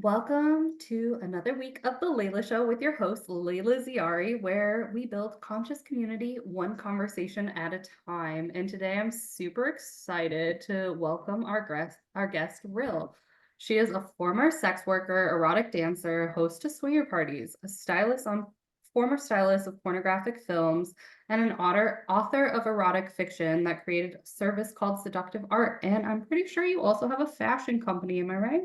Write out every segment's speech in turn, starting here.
Welcome to another week of the Layla Show with your host, Layla Ziari, where we build conscious community one conversation at a time. And today I'm super excited to welcome our guest, Rill. She is a former sex worker, erotic dancer, host of swinger parties, former stylist of pornographic films, and an author of erotic fiction that created a service called Seductive Art. And I'm pretty sure you also have a fashion company, am I right?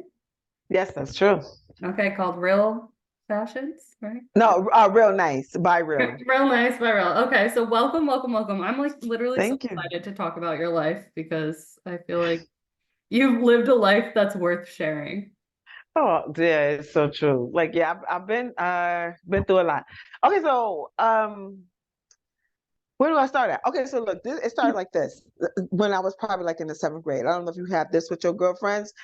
Yes, that's true. Okay, called Real Fashions, right? No, real nice. By real. Real nice by real. Okay, so welcome, welcome, welcome. I'm like literally so Thank you. excited to talk about your life because I feel like you've lived a life that's worth sharing. Oh, yeah, it's so true. Like, yeah, I've been through a lot. Okay, so where do I start at? Okay, so look, it started like this when I was probably like in the seventh grade. I don't know if you have this with your girlfriends.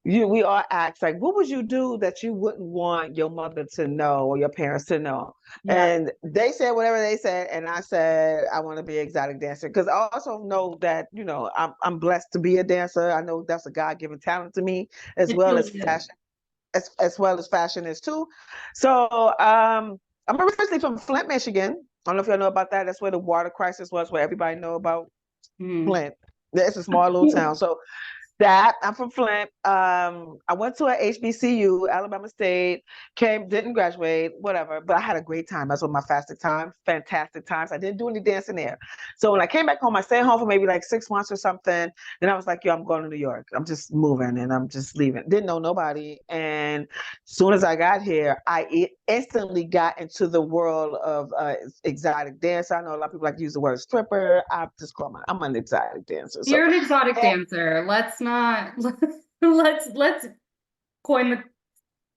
We all asked like, what would you do that you wouldn't want your mother to know or your parents to know? Yeah. And they said whatever they said, and I said I want to be an exotic dancer because I also know that I'm blessed to be a dancer. I know that's a God-given talent to me as It well as really is. fashion, as well as fashion is too. So I'm originally from Flint, Michigan. I don't know if y'all know about that. That's where the water crisis was, where everybody know about Hmm. Flint. It's a small little town. So I'm from Flint. I went to a HBCU, Alabama State, didn't graduate, whatever, but I had a great time. That's what my fantastic times. I didn't do any dancing there. So when I came back home, I stayed home for maybe like 6 months or something. Then I was like, yo, I'm going to New York. I'm just moving and I'm just leaving. Didn't know nobody. And as soon as I got here, instantly got into the world of exotic dance. I know a lot of people like to use the word stripper. I'm an exotic dancer. So You're an exotic dancer. Let's not let's coin the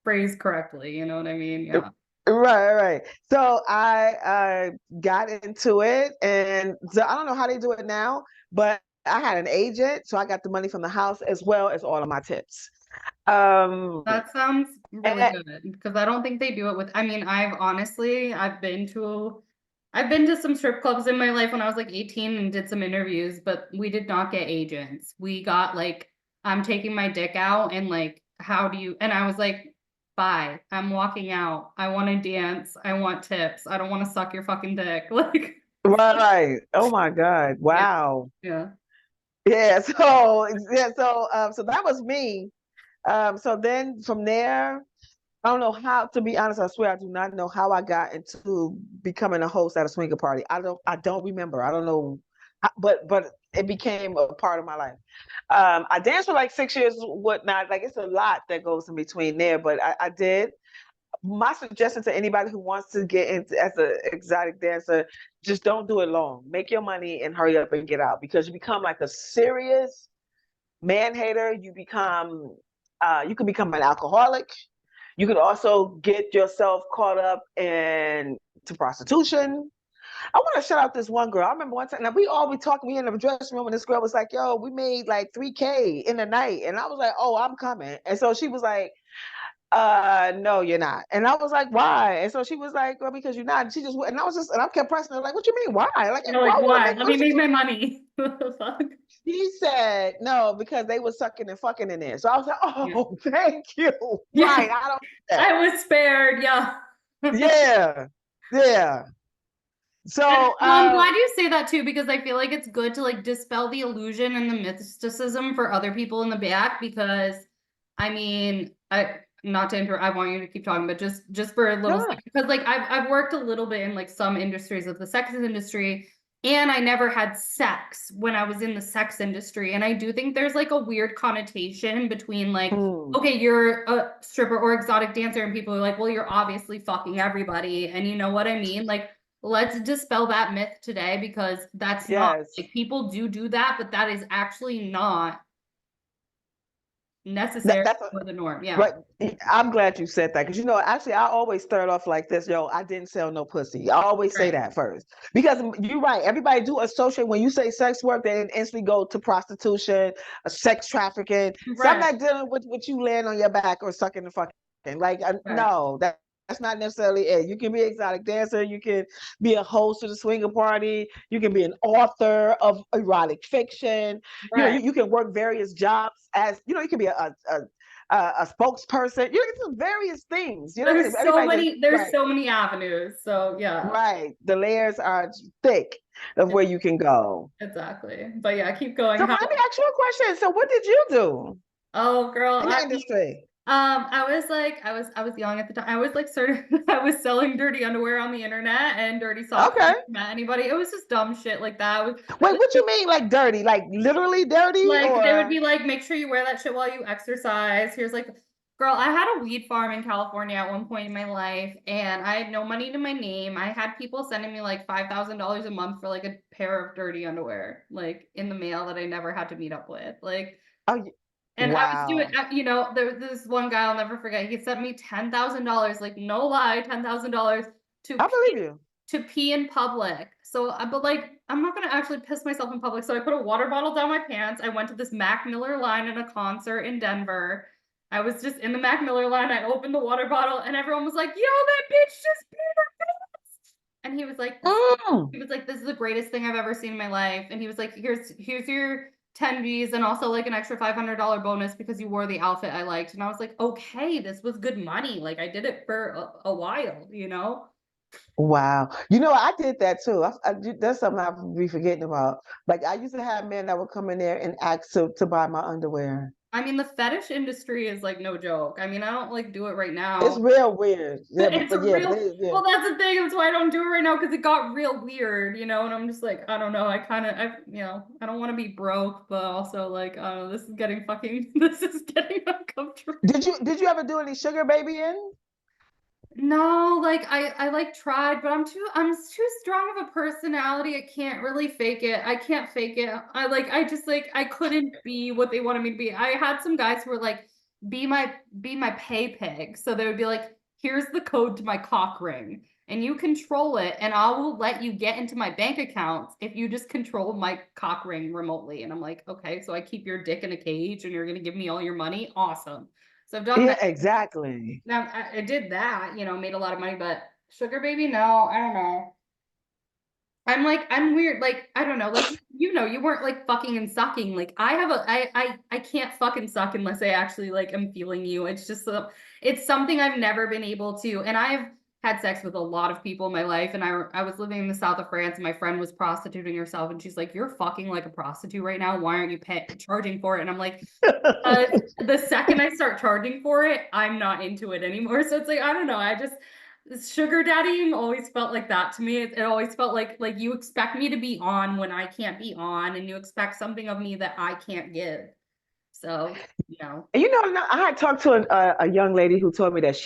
phrase correctly. You know what I mean? Yeah. right, right. So I got into it, and so I don't know how they do it now, but I had an agent, so I got the money from the house as well as all of my tips. Um, That sounds really and, good because I don't think they do it with, I mean, I've been to some strip clubs in my life when I was like 18 and did some interviews, but we did not get agents. We got like, I'm taking my dick out and like, how do you, and I was like, bye, I'm walking out. I want to dance. I want tips. I don't want to suck your fucking dick. Like, right. Oh my God. yeah, Wow. yeah. Yeah. So that was me. So then from there, I don't know how, to be honest, I swear I do not know how I got into becoming a host at a swinger party. I don't remember. I don't know, but it became a part of my life. I danced for like 6 years, whatnot. Like it's a lot that goes in between there, but I did. My suggestion to anybody who wants to get into as an exotic dancer, just don't do it long. Make your money and hurry up and get out because you become like a serious man hater. You can become an alcoholic. You could also get yourself caught up in to prostitution. I want to shout out this one girl. I remember one time. Now we all be talking. We in the dressing room, and this girl was like, "Yo, we made like 3K in the night," and I was like, "Oh, I'm coming." And so she was like, no, you're not. And I was like, why? And so she was like, well, because you're not. And she just and I was just and I kept pressing her, like, what you mean, why? Like, You're why like, would I why? make Let what me is make my money. What the fuck? she said no, because they were sucking and fucking in there. So I was like, Yeah. oh, thank you. Yeah. Right. I don't do that. I was spared. Yeah. Yeah. Yeah. So Well, I'm glad you say that too, because I feel like it's good to like dispel the illusion and the mysticism for other people in the back. Because, I mean, I not to interrupt, I want you to keep talking, but just for a little yeah. second, because like I've worked a little bit in like some industries of the sex industry, and I never had sex when I was in the sex industry, and I do think there's like a weird connotation between like, Mm, okay, you're a stripper or exotic dancer, and people are like, well, you're obviously fucking everybody, and you know what I mean, like. Let's dispel that myth today because that's not yes. like people do that, but that is actually not That, necessary that's for the norm. Yeah. Right. I'm glad you said that because actually, I always start off like this. Yo, I didn't sell no pussy. I always say Right. that first because you're right. Everybody do associate when you say sex work, they instantly go to prostitution, sex trafficking, something Right. that dealing with you laying on your back or sucking the fucking. Like, Right. no, that's not necessarily it. You can be an exotic dancer. You can be a host of the swinger party. You can be an author of erotic fiction. Right. You can work various jobs as you can be a spokesperson. You get some various things. You know, everybody just There's right, so many avenues. So yeah, right. The layers are thick of where you can go. exactly. But yeah, keep going. So How, let me ask you a question. So what did you do oh girl, in the industry? I was young at the time. I was like sort of I was selling dirty underwear on the internet and dirty socks. I Okay. never met anybody. It was just dumb shit like that. Wait, what you mean like dirty? Like literally dirty Like they would or be like, make sure you wear that shit while you exercise. Here's like, girl, I had a weed farm in California at one point in my life, and I had no money to my name. I had people sending me like $5,000 a month for like a pair of dirty underwear, like in the mail that I never had to meet up with. Like, oh and I was doing, wow. there was this one guy I'll never forget. He sent me $10,000, like no lie, $10,000 to I believe you. pee in public. So, but like, I'm not gonna actually piss myself in public. So I put a water bottle down my pants. I went to this Mac Miller line in a concert in Denver. I was just in the Mac Miller line. I opened the water bottle, and everyone was like, "Yo, that bitch just peed her pants!" And Mm. he was like, "This is the greatest thing I've ever seen in my life." And he was like, "Here's your 10 G's and also like an extra $500 bonus because you wore the outfit I liked." And I was like, "Okay, this was good money. Like I did it for a while, you know." Wow. You know, I did that too. That's something I'll be forgetting about. Like I used to have men that would come in there and ask to buy my underwear. I mean, the fetish industry is like no joke. I mean, I don't like do it right It's now. real weird. Yeah, It's a but yeah, real, yeah. well, that's the thing. That's why I don't do it right now because it got real weird, you know. And I'm just like, I don't know. I don't want to be broke, but also like, this is getting fucking, this is getting uncomfortable. Did you ever do any sugar baby in? No, like I like tried, but I'm too strong of a personality. I can't really fake it. I can't fake it. I just like I couldn't be what they wanted me to be. I had some guys who were like, be my pay pig. So they would be like, here's the code to my cock ring, and you control it, and I will let you get into my bank accounts if you just control my cock ring remotely. And I'm like, okay, so I keep your dick in a cage and you're gonna give me all your money? Awesome. So I've done Yeah, that. exactly. Now I did that, made a lot of money, but sugar baby, no, I don't know. I'm weird. Like, I don't know. Like, you weren't like fucking and sucking. Like, I can't fucking suck unless I actually like am feeling you. It's just it's something I've never been able to. And I've had sex with a lot of people in my life. And I was living in the south of France, and my friend was prostituting herself, and she's like, "You're fucking like a prostitute right now. Why aren't you charging for it?" And I'm like, the second I start charging for it, I'm not into it anymore. So it's like, I don't know. I just sugar daddying always felt like that to me. It always felt like you expect me to be on when I can't be on, and you expect something of me that I can't give. So, you know. You know, I had talked to a young lady who told me that's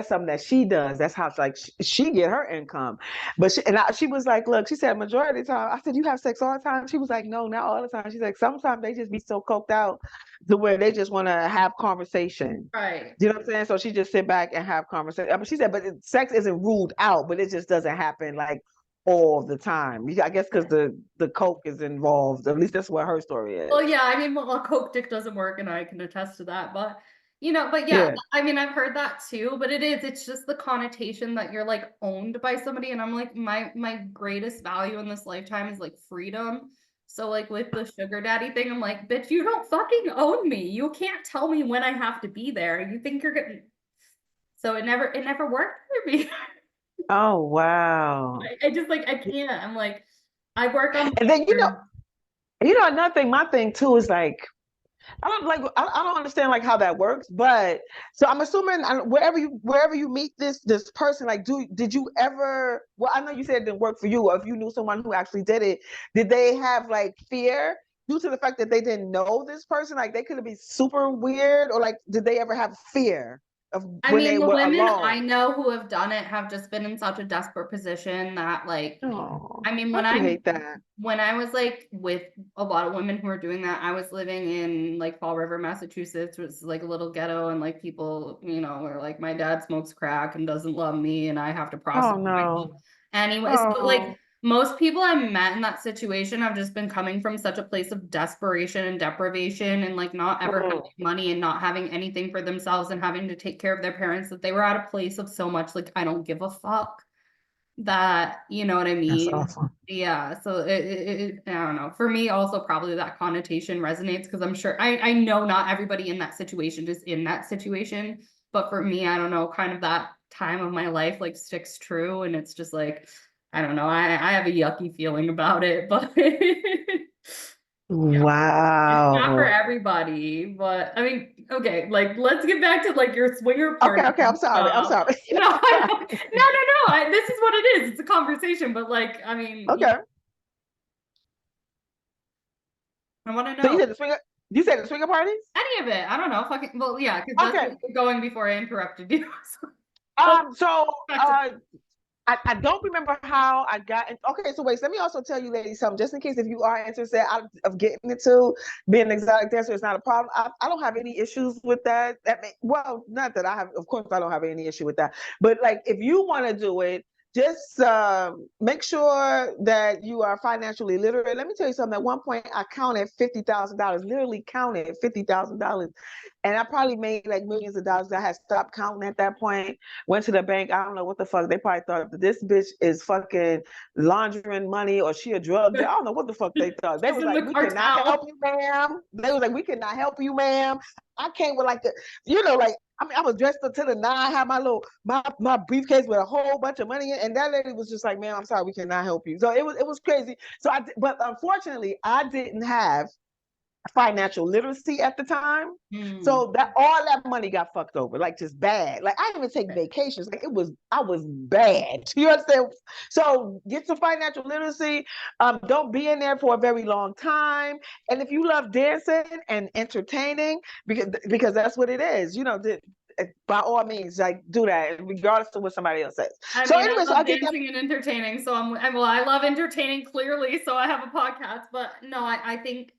something that she does. That's how like she get her income. But she was like, look, she said majority of the time. I said, you have sex all the time? She was like, no, not all the time. She's like, sometimes they just be so coked out to where they just want to have conversation. Right. You know what I'm saying? So she just sit back and have conversation. But she said, but sex isn't ruled out, but it just doesn't happen like all the time. I guess because the coke is involved. At least that's what her story Well, is. yeah, I mean, well, Coke dick doesn't work, and I can attest to that. But but yeah, Yeah. I mean, I've heard that too. But it's just the connotation that you're like owned by somebody, and I'm like, my greatest value in this lifetime is like freedom. So like with the sugar daddy thing, I'm like, bitch, you don't fucking own me. You can't tell me when I have to be there. You think you're getting so it never worked for me. Oh wow. I just like I can't. I'm like, I work on And then board. another thing, my thing too is like I don't understand like how that works, but so I'm assuming wherever you meet this person, like did you ever, well, I know you said it didn't work for you, or if you knew someone who actually did it, did they have like fear due to the fact that they didn't know this person? Like they could be super weird, or like did they ever have fear of I when mean, they the were women I alone? know who have done it have just been in such a desperate position that like Oh, I mean, I would hate that. when I was like with a lot of women who were doing that, I was living in like Fall River, Massachusetts, which is like a little ghetto, and like people, were like, my dad smokes crack and doesn't love me, and I have to Oh prostitute no. myself. Anyway, so like Oh. most people I met in that situation have just been coming from such a place of desperation and deprivation, and like not ever having Mm. money and not having anything for themselves and having to take care of their parents, that they were at a place of so much like, I don't give a fuck. that, you know what I That's mean? awful. Yeah, so I don't know. For me, also probably that connotation resonates because I'm sure I know not everybody in that situation is in that situation, but for me, I don't know, kind of that time of my life like sticks true, and it's just like I don't know. I have a yucky feeling about it, but yeah, it's not for Wow. everybody. But I mean, okay, like let's get back to like your swinger Okay, party okay, I'm sorry. I'm stuff. sorry. No, I don't, no. This is what it is. It's a conversation, but like, I mean, Okay. I want to So know you said the swinger parties? any of it. I don't know. Fucking, well, yeah, because that's Okay. what you're going before I interrupted you. So, So back to I don't remember how I got in. Okay, so wait, let me also tell you ladies something, just in case if you are interested of getting into being an exotic dancer, it's not a problem. I don't have any issues with that. Well, not that I have, of course, I don't have any issue with that. But like, if you want to do it, just make sure that you are financially literate. Let me tell you something. At one point, I counted $50,000, literally counted $50,000. And I probably made like millions of dollars. I had stopped counting at that point, went to the bank. I don't know what the fuck. They probably thought that this bitch is fucking laundering money or she a drug dealer. I don't know what the fuck they thought. They she's was in like, the we cannot help cartel. you, ma'am. They was like, we cannot help you, ma'am. I came with like like I mean, I was dressed up to the nine, had my briefcase with a whole bunch of money in, and that lady was just like, "Man, I'm sorry, we cannot help you." So it was crazy. So but unfortunately, I didn't have financial literacy at the time. Hmm. So that all that money got fucked over, like just bad. Like I didn't even take vacations. Like I was bad. You understand? So get some financial literacy. Don't be in there for a very long time. And if you love dancing and entertaining, because that's what it is, by all means, like do that, regardless of what somebody else says. I So mean, I anyway, so I love get that. dancing and entertaining, so well, I love entertaining clearly, so I have a podcast. But no, I think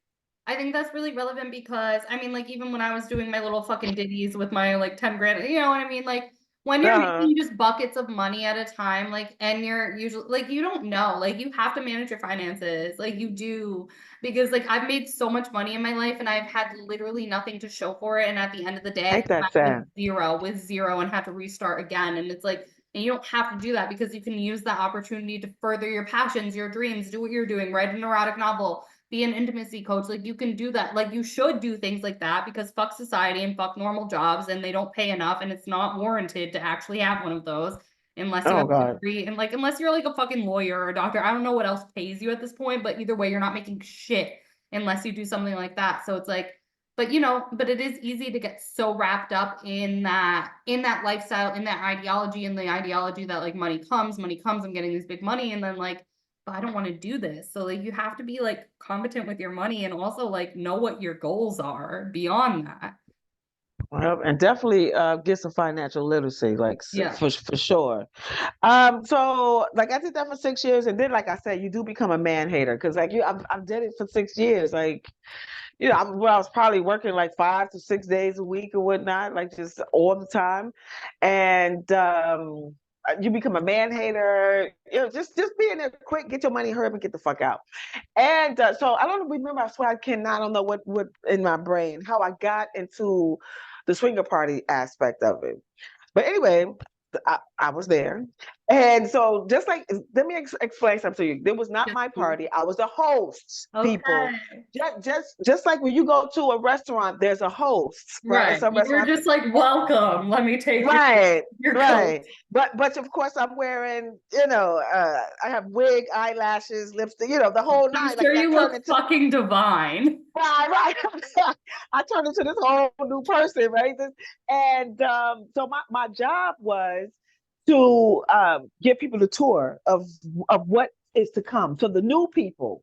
that's really relevant because I mean, like even when I was doing my little fucking ditties with my like 10 grand, you know what I mean? Like when you're Uh-huh. making just buckets of money at a time, like and you're usually like you don't know, like you have to manage your finances, like you do, because like I've made so much money in my life and I've had literally nothing to show for it. And at the end of the day, I Ain't come that back sad? with zero and have to restart again. And it's like, and you don't have to do that because you can use that opportunity to further your passions, your dreams, do what you're doing, write an erotic novel, be an intimacy coach. Like you can do that. Like you should do things like that because fuck society and fuck normal jobs and they don't pay enough and it's not warranted to actually have one of those unless you Oh have a God. degree and like unless you're like a fucking lawyer or a doctor. I don't know what else pays you at this point, but either way, you're not making shit unless you do something like that. So it's like, but you know, but it is easy to get so wrapped up in that lifestyle, in that ideology, in the ideology that like money comes, I'm getting this big money, and then like, but I don't want to do this. So like you have to be like competent with your money and also like know what your goals are beyond that. Well, and definitely get some financial literacy, like Yeah. for sure. So like I did that for 6 years, and then like I said, you do become a man hater because like I've did it for 6 years. Like I was probably working like 5 to 6 days a week or whatnot, like just all the time, and you become a man hater. Just be in there quick, get your money, hurry up, and get the fuck out. And so I don't remember. I swear I cannot. I don't know what in my brain how I got into the swinger party aspect of it. But anyway, I was there. And so just like, let me explain something to you. It was not Yes, my please. party. I was the host, people. Okay. Just like when you go to a restaurant, there's a host, right? And Right. some You were restaurants, just like, welcome. Let me take right, your coat. right. But of course I'm wearing, I have wig, eyelashes, lipstick, the whole I'm nine. Like sure I you turned look into fucking divine. right, right. I turned into this whole new person, right? And so my job was to give people the tour of what is to come. So the new people.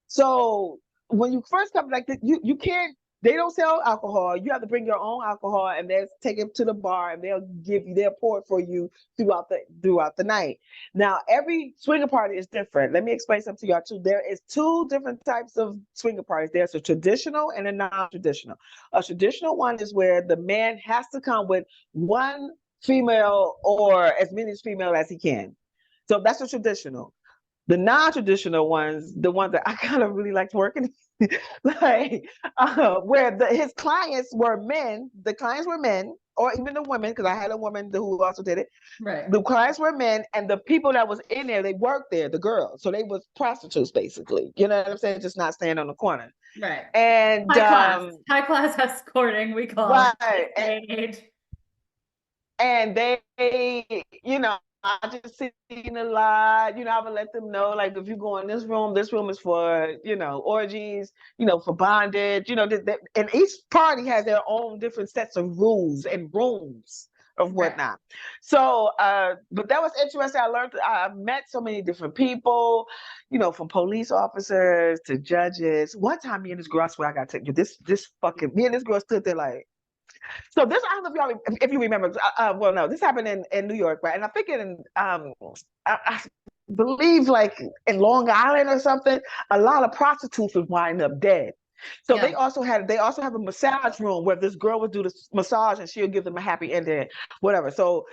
So when you first come, like you can't. They don't sell alcohol. You have to bring your own alcohol, and they'll take it to the bar, and they'll pour it for you throughout the night. Now every swinger party is different. Let me explain something to y'all too. There is two different types of swinger parties. There's a traditional and a non-traditional. A traditional one is where the man has to come with one female or as many female as he can. So that's a traditional. The non-traditional ones, the ones that I kind of really liked working like where his clients were men. The clients were men, or even the women, because I had a woman who also did it. Right. The clients were men, and the people that was in there, they worked there, the girls, so they was prostitutes basically. You know what I'm saying? Just not staying on the corner. Right. And High class escorting, we call it right, this day and age. and they, you know, I just seen a lot. I would let them know, like, if you go in this room is for, orgies, for bondage, and each party has their own different sets of rules and rooms of Right. whatnot. So, but that was interesting. I met so many different people, from police officers to judges. One time, me and this girl, I swear I got to tell you, me and this girl stood there like, so this, I don't know if you remember. Well, no, this happened in New York, right? And I think I believe like in Long Island or something, a lot of prostitutes would wind up dead. So Yeah. they also have a massage room where this girl would do the massage and she'll give them a happy ending, whatever. So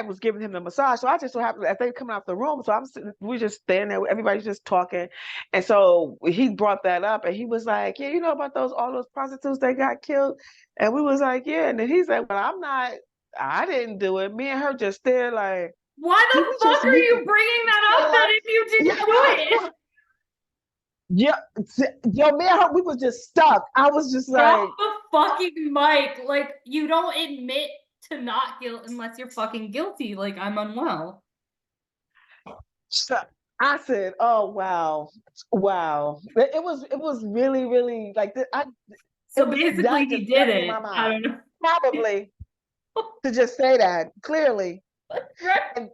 was giving him the massage. So I just so happened as they coming out the room. So we just standing there, everybody's just talking, and so he brought that up and he was like, "Yeah, you know about all those prostitutes that got killed?" And we was like, "Yeah." And then he's like, "Well, I didn't do it." Me and her just stared like, Why "Did the we fuck just are meet?" you bringing that up then Yeah, if you didn't do yeah, it? yeah. Yo, me and her, we was just stuck. I was just Drop like, the fucking mic. Like, you don't admit to not guilt unless you're fucking guilty. Like, I'm unwell. stuck. I said, "Oh wow, wow." It was really, really like So basically, he did that blew my it. I mind. don't know. Probably to just say that clearly, Right.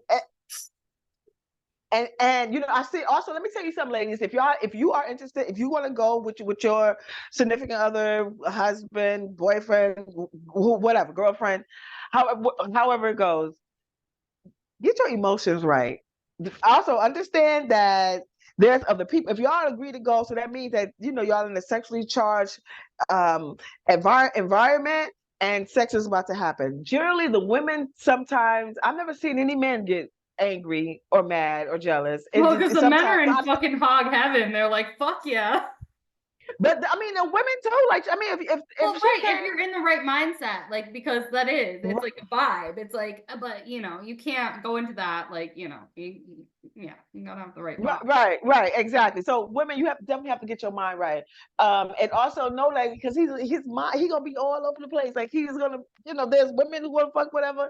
and I see also, let me tell you something, ladies. If you are interested, if you want to go with your significant other, husband, boyfriend, whatever, girlfriend, however it goes, get your emotions right. Also understand that there's other people. If y'all agree to go, so that means that y'all in a sexually charged um environment, and sex is about to happen. Generally, the women, sometimes I've never seen any men get angry or mad or jealous. Well, because the men are Sometimes in fucking hog heaven. They're like, fuck yeah. but I mean, the women too. Like, I mean, Well, if she right, if came, you're in the right mindset, like, because it's like a vibe. It's like, but you can't go into that, like, yeah, you gotta have the right vibe. right, exactly. So women, you definitely have to get your mind right, and also know, like, because his mind, he gonna be all over the place. Like, he's gonna, there's women who wanna fuck whatever,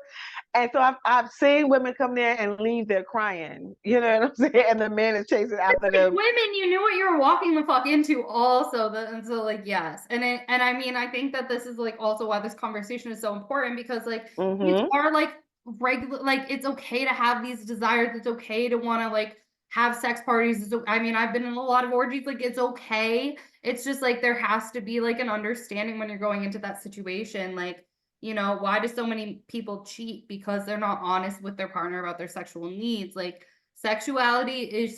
and so I've seen women come there and leave there crying. You know what I'm saying? And the man is chasing after Like, them. women, you knew what you were walking the fuck into also. And so, like, yes. And I mean, I think that this is like also why this conversation is so important, because like these Mm-hmm. are like regular, like, it's okay to have these desires. It's okay to want to like have sex parties. I mean, I've been in a lot of orgies. Like, it's okay. It's just like there has to be like an understanding when you're going into that situation. Like, why do so many people cheat? Because they're not honest with their partner about their sexual needs. Like, sexuality is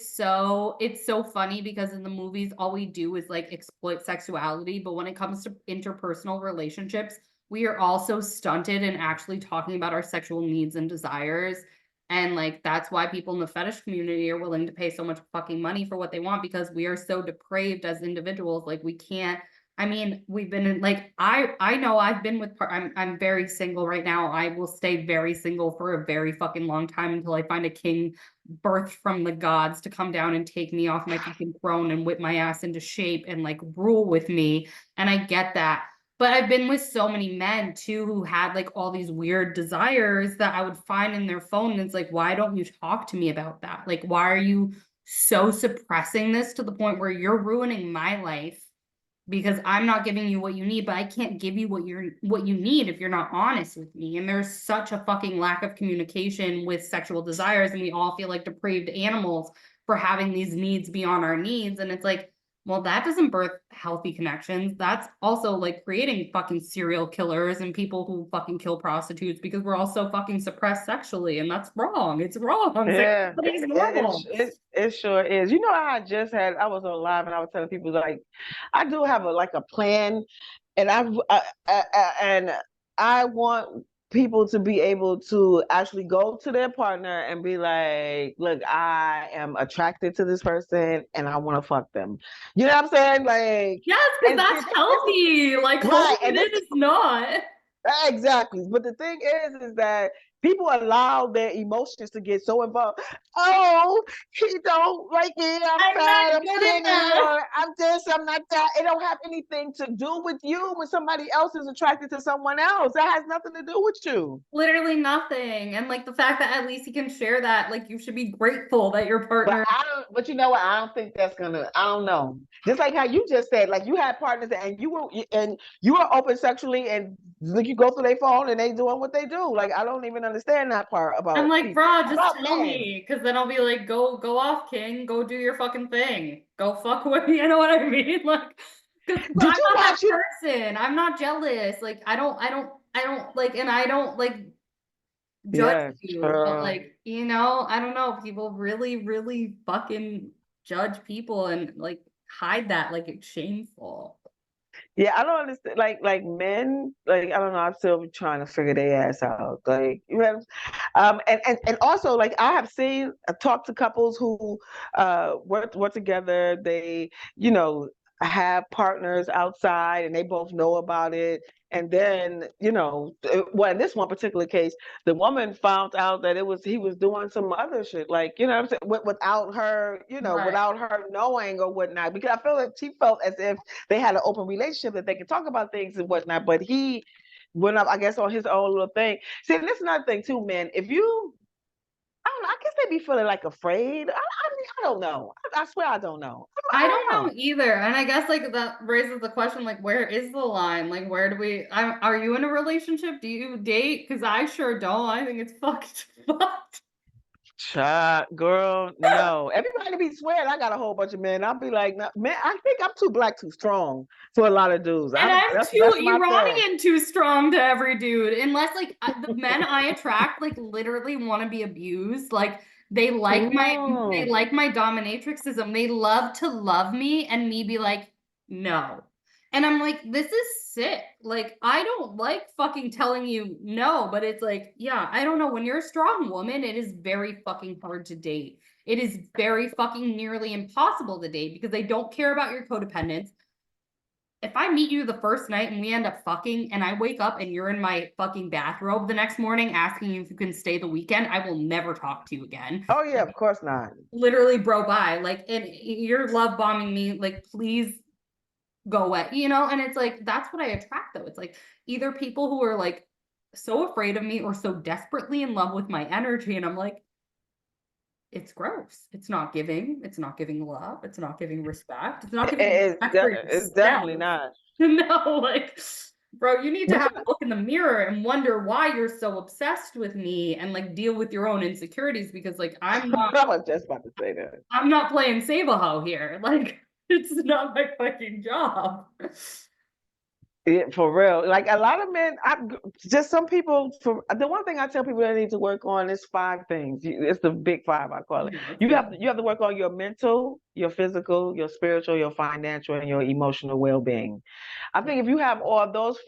it's so funny because in the movies all we do is like exploit sexuality, but when it comes to interpersonal relationships, we are also stunted in actually talking about our sexual needs and desires. And like that's why people in the fetish community are willing to pay so much fucking money for what they want, because we are so depraved as individuals. Like, we can't, I mean, we've been in like I know I've been with I'm very single right now. I will stay very single for a very fucking long time until I find a king birthed from the gods to come down and take me off my fucking throne and whip my ass into shape and like rule with me. And I get that. But I've been with so many men too who had like all these weird desires that I would find in their phone. And it's like, why don't you talk to me about that? Like, why are you so suppressing this to the point where you're ruining my life because I'm not giving you what you need, but I can't give you what you need if you're not honest with me. And there's such a fucking lack of communication with sexual desires, and we all feel like depraved animals for having these needs beyond our needs. And it's like, well, that doesn't birth healthy connections. That's also like creating fucking serial killers and people who fucking kill prostitutes because we're all so fucking suppressed sexually, and that's wrong. It's wrong. Yeah, Sexuality is it, normal. it, it sure is. I was on live and I was telling people, like, I do have a plan, and and I want people to be able to actually go to their partner and be like, look, I am attracted to this person and I want to fuck them. You know what I'm saying? Like, Yes, because and see, that's healthy. Like right. holding it in is not. Exactly. But the thing is that people allow their emotions to get so involved. Oh, he don't like me. I'm I'm not fat. I'm good skinny, enough. or I'm this. I'm not that. It don't have anything to do with you when somebody else is attracted to someone else. That has nothing to do with you. Literally nothing. And like the fact that at least he can share that, like you should be grateful that your But partner. I don't. But you know what? I don't think that's gonna. I don't know. Just like how you just said, like you had partners and you were open sexually, and like you go through their phone and they doing what they do. Like I don't even understand that part I'm about like, people, bro, just about tell men. me, because then I'll be like, go off, King, go do your fucking thing, go fuck with me. You know what I mean? Like, because I'm Did you not that watch it? person. I'm not jealous. Like, I don't like, and I don't like judge Yes. you, but like, I don't know. People really, really fucking judge people and like hide that like it's shameful. Yeah, I don't understand. Like men, like I don't know. I'm still trying to figure their ass out. Like you know, and also like I have seen, talked to couples who work together. They have partners outside, and they both know about it. And then well, in this one particular case, the woman found out that he was doing some other shit, like what I'm saying, without her, Right. without her knowing or whatnot. Because I feel like she felt as if they had an open relationship that they could talk about things and whatnot. But he went up, I guess, on his own little thing. See, and this is another thing too, man. If you, I don't know, I guess they be feeling like afraid. I mean, I don't know. I swear I don't know. I I don't don't know know. either. And I guess like that raises the question, like, where is the line? Like, where do are you in a relationship? Do you date? Because I sure don't. I think it's fucked fucked. Child, girl, no. Everybody be swearing I got a whole bunch of men. I'll be like, "No, man, I think I'm too black, too strong for a lot of dudes. And I'm I'm too that's my thing. Iranian too strong to every dude. Unless like the men I attract like literally want to be abused. Like they No. like my dominatrixism. They love to love me and me be like, no. And I'm like, this is sick. Like, I don't like fucking telling you no, but it's like, yeah, I don't know. When you're a strong woman, it is very fucking hard to date. It is very fucking nearly impossible to date because they don't care about your codependence. If I meet you the first night and we end up fucking and I wake up and you're in my fucking bathrobe the next morning asking if you can stay the weekend, I will never talk to you again. Oh yeah, of course not. Literally, bro, bye. Like, and you're love bombing me. Like, please go away, And it's like, that's what I attract though. It's like either people who are like so afraid of me or so desperately in love with my energy. And I'm like, it's gross. It's not giving. It's not giving love. It's not giving respect. It's not giving respect for It's definitely yourself. not. No, like, bro, you need to But have a look in the mirror and wonder why you're so obsessed with me and like deal with your own insecurities because like I was just about to say that. I'm not playing save a hoe here. Like it's not my fucking job. Yeah, for real. Like a lot of men, just some people. For the one thing I tell people they need to work on is five things. It's the big five, I call it. Yeah, let's do it. You have to work on your mental, your physical, your spiritual, your financial, and your emotional well-being. I think if you have all those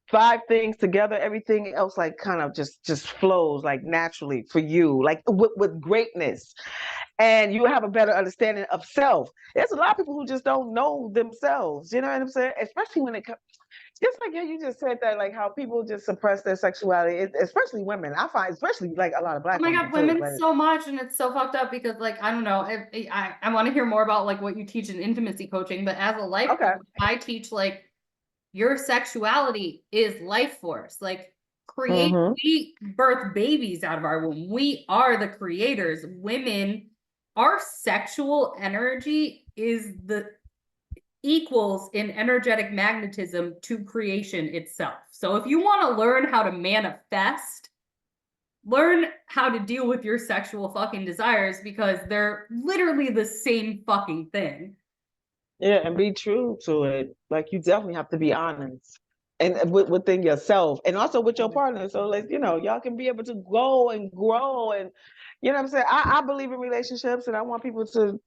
five things together, everything else like kind of just flows like naturally for you, like with greatness, and you have a better understanding of self. There's a lot of people who just don't know themselves. You know what I'm saying? Especially when it comes, just like how you just said that, like how people just suppress their sexuality, especially women. I find, especially like a lot of Oh black my women God, too. women Like, so much, and it's so fucked up because, like, I don't know. I want to hear more about like what you teach in intimacy coaching, but as a life okay, coach, I teach like your sexuality is life force. Like, mm-hmm. we birth babies out of our womb. We are the creators. Women, our sexual energy is the equals in energetic magnetism to creation itself. So if you want to learn how to manifest, learn how to deal with your sexual fucking desires because they're literally the same fucking thing. Yeah, and be true to it. Like you definitely have to be honest, and within yourself, and also with your partner. So like y'all can be able to go and grow, and what I'm saying. I believe in relationships, and I want people to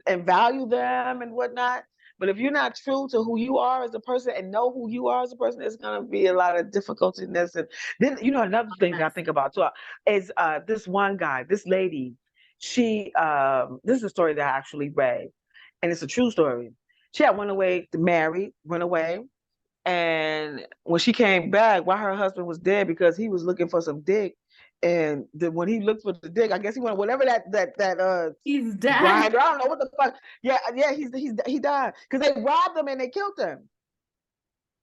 and value them and whatnot. But if you're not true to who you are as a person and know who you are as a person, it's gonna be a lot of difficulty in this. And then another thing that I Yes. think about too is this one guy, this lady. She this is a story that I actually read, and it's a true story. She had went away to marry, went away, and when she came back, while her husband was dead because he was looking for some dick, and when he looked for the dick, I guess he wanted whatever that He's dead. grinder. I don't know what the fuck. Yeah, yeah, he died because they robbed him and they killed him.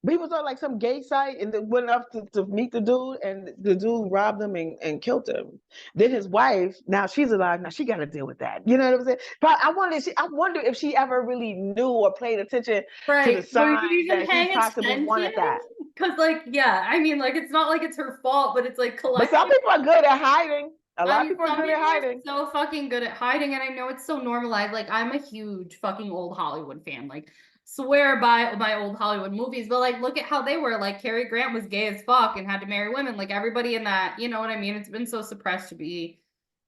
But he was on like some gay site and then went up to meet the dude, and the dude robbed him and killed him. Then his wife, now she's alive, now she got to deal with that. You know what I'm saying? But I wonder if she ever really knew or paid attention to the Right. Were you signs even that he paying possibly attention? wanted that. Because, like, yeah, I mean, like, it's not like it's her fault, but it's like But some collective. people are good at hiding. A I lot of mean, people are some good at people are hiding. so fucking good at hiding, and I know it's so normalized. Like, I'm a huge fucking old Hollywood fan. Like, swear by my old Hollywood movies, but like, look at how they were. Like, Cary Grant was gay as fuck and had to marry women. Like, everybody in that, you know what I mean? It's been so suppressed to be.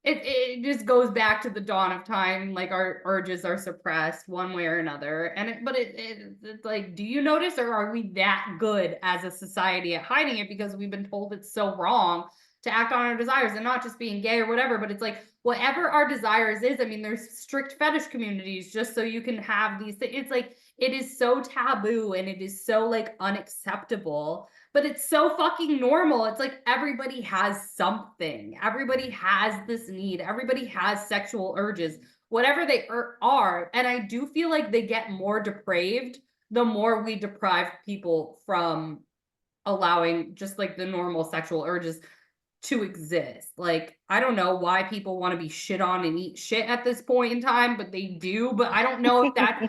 It just goes back to the dawn of time. Like, our urges are suppressed one way or another, and it's like, do you notice, or are we that good as a society at hiding it because we've been told it's so wrong to act on our desires, and not just being gay or whatever, but it's like whatever our desires is. I mean, there's strict fetish communities just so you can have these things. It's like it is so taboo and it is so like unacceptable, but it's so fucking normal. It's like everybody has something. Everybody has this need. Everybody has sexual urges, whatever they are. And I do feel like they get more depraved the more we deprive people from allowing just like the normal sexual urges to exist. Like, I don't know why people want to be shit on and eat shit at this point in time, but they do. But I don't know if that,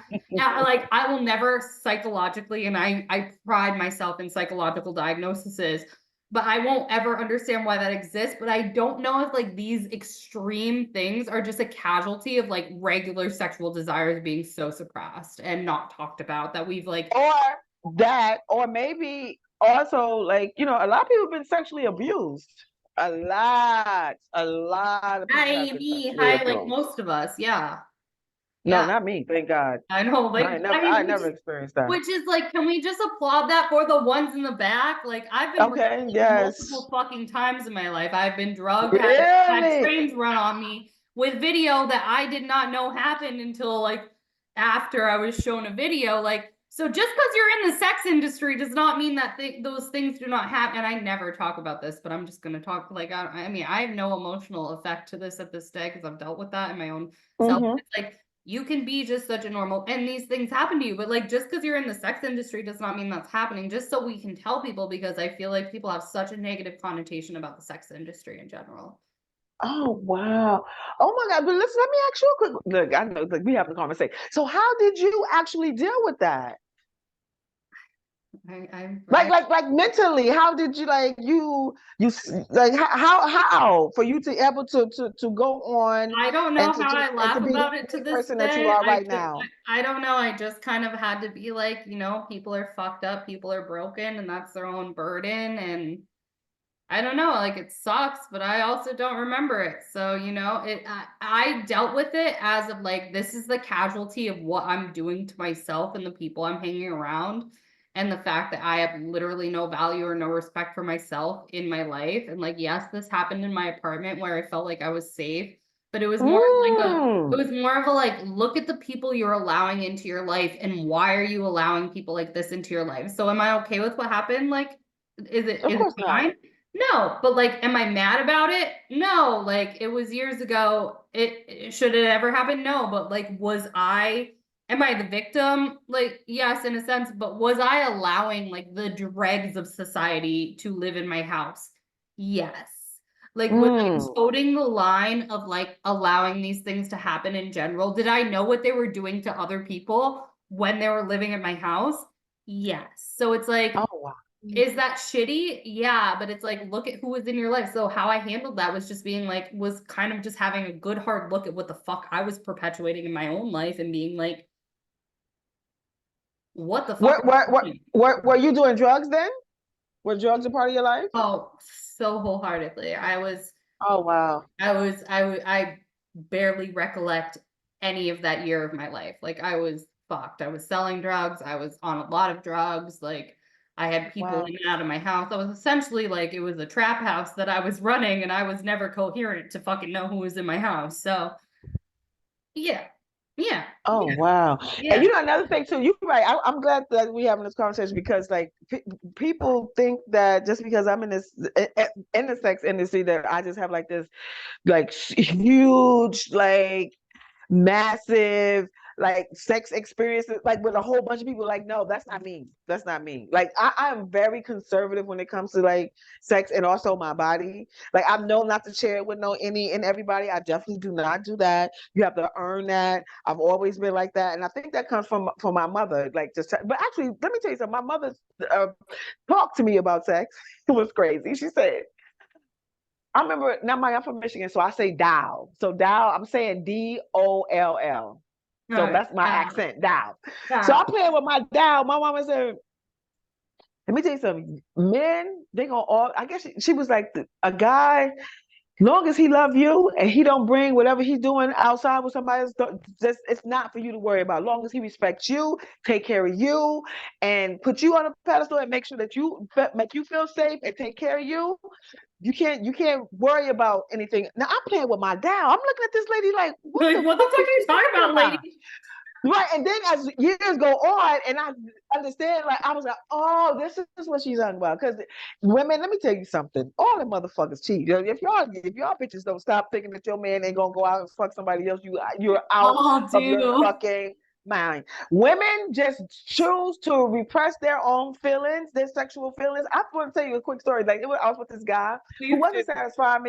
like, I will never psychologically, and I pride myself in psychological diagnoses, but I won't ever understand why that exists. But I don't know if like these extreme things are just a casualty of like regular sexual desires being so suppressed and not talked about, that we've like, Or that, or maybe also like, a lot of people have been sexually abused. A lot of people have I been me sexually high like abused. most of us, yeah. No, Yeah. not me, thank God. I know, like, I I mean, never experienced that. which is like, can we just applaud that for the ones in the back? Like, I've been raped Okay, like, yes. multiple fucking times in my life. I've been drugged, had Really? trains run on me with video that I did not know happened until like after I was shown a video. Like, so just because you're in the sex industry does not mean that those things do not happen. And I never talk about this, but I'm just gonna talk like, I mean, I have no emotional effect to this at this day because I've dealt with that in my own self. Hmm. It's like, you can be just such a normal, and these things happen to you, but like, just because you're in the sex industry does not mean that's happening, just so we can tell people, because I feel like people have such a negative connotation about the sex industry in general. Oh wow. Oh my God. But listen, let me ask you a quick look. I know like we have a conversation. So how did you actually deal with that? Like mentally, how did you like how for you to able to go on I don't and know to how just I and to laugh be the about it to great this person that you day. are right now? I don't know. I just kind of had to be like, people are fucked up, people are broken, and that's their own burden. And I don't know, like, it sucks, but I also don't remember it. So, I dealt with it as of like, this is the casualty of what I'm doing to myself and the people I'm hanging around. And the fact that I have literally no value or no respect for myself in my life. And like, yes, this happened in my apartment where I felt like I was safe, but it was more of like it Mm, was more of a like, look at the people you're allowing into your life and why are you allowing people like this into your life? So am I okay with what happened? Like, of is it course not. fine? No, but like, am I mad about it? No, like, it was years ago. Should it ever happen? No, but like, am I the victim? Like, yes, in a sense, but was I allowing like the dregs of society to live in my house? Yes. Like, was I Mm, toting the line of like allowing these things to happen in general? Did I know what they were doing to other people when they were living in my house? Yes. So it's like, oh wow. is that shitty? Yeah, but it's like, look at who was in your life. So how I handled that was just being like, was kind of just having a good hard look at what the fuck I was perpetuating in my own life and being like, what the fuck What are you what what doing? were you doing drugs then? Were drugs a part of your life? Oh, so wholeheartedly. Oh wow. I barely recollect any of that year of my life. Like, I was fucked. I was selling drugs. I was on a lot of drugs. Like, I had people Wow. in and out of my house. I was essentially like, it was a trap house that I was running, and I was never coherent to fucking know who was in my house. So, yeah, yeah, Oh yeah, wow. And yeah. another thing too, you're right. I'm glad that we're having this conversation because like people think that just because I'm in in the sex industry that I just have like this like huge like massive like sex experiences like with a whole bunch of people. Like, no, that's not me. That's not me. Like I'm very conservative when it comes to like sex and also my body. Like I know not to share it with any and everybody. I definitely do not do that. You have to earn that. I've always been like that, and I think that comes from my mother. Like just, but actually, let me tell you something. My mother talked to me about sex. It was crazy. She said, I remember now I'm from Michigan, so I say Dow. So Dow, I'm saying Doll. All So right. that's my accent, Dow. So Yeah. I'm playing with my Dow. My mama said, let me tell you something. Men, they gonna all I guess she was like a guy, long as he love you and he don't bring whatever he's doing outside with somebody else, just it's not for you to worry about. Long as he respects you, take care of you, and put you on a pedestal and make sure that you make you feel safe and take care of you. You can't worry about anything. Now I'm playing with my Dow. I'm looking at this lady like, what Like, the what the fuck fuck are is you she talking talking about, about? lady? Right. And then as years go on and I understand, like I was like, oh, this is what she's talking about. Because women, let me tell you something. All the motherfuckers cheat. If y'all bitches don't stop thinking that your man ain't gonna go out and fuck somebody else, you're out Oh, of your dude. fucking mind. Women just choose to repress their own feelings, their sexual feelings. I want to tell you a quick story. Like I was with this guy who Please do. wasn't satisfying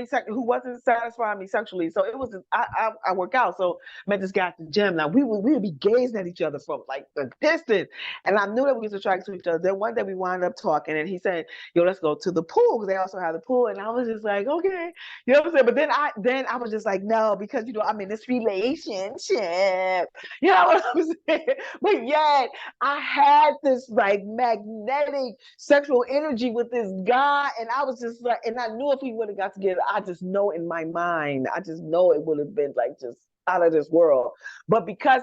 me, sexually. So it was I work out. So met this guy at the gym. Now we would be gazing at each other from like a distance, and I knew that we was attracted to each other. Then one day we wound up talking, and he said, "Yo, let's go to the pool because they also have the pool." And I was just like, "Okay," you know what I'm saying. But then I was just like, "No," because I'm in this relationship. You know what I'm saying? But yet I had this like magnetic sexual energy with this guy, and I was just like, and I knew if we would have got together, I just know in my mind, I just know it would have been like just out of this world. But because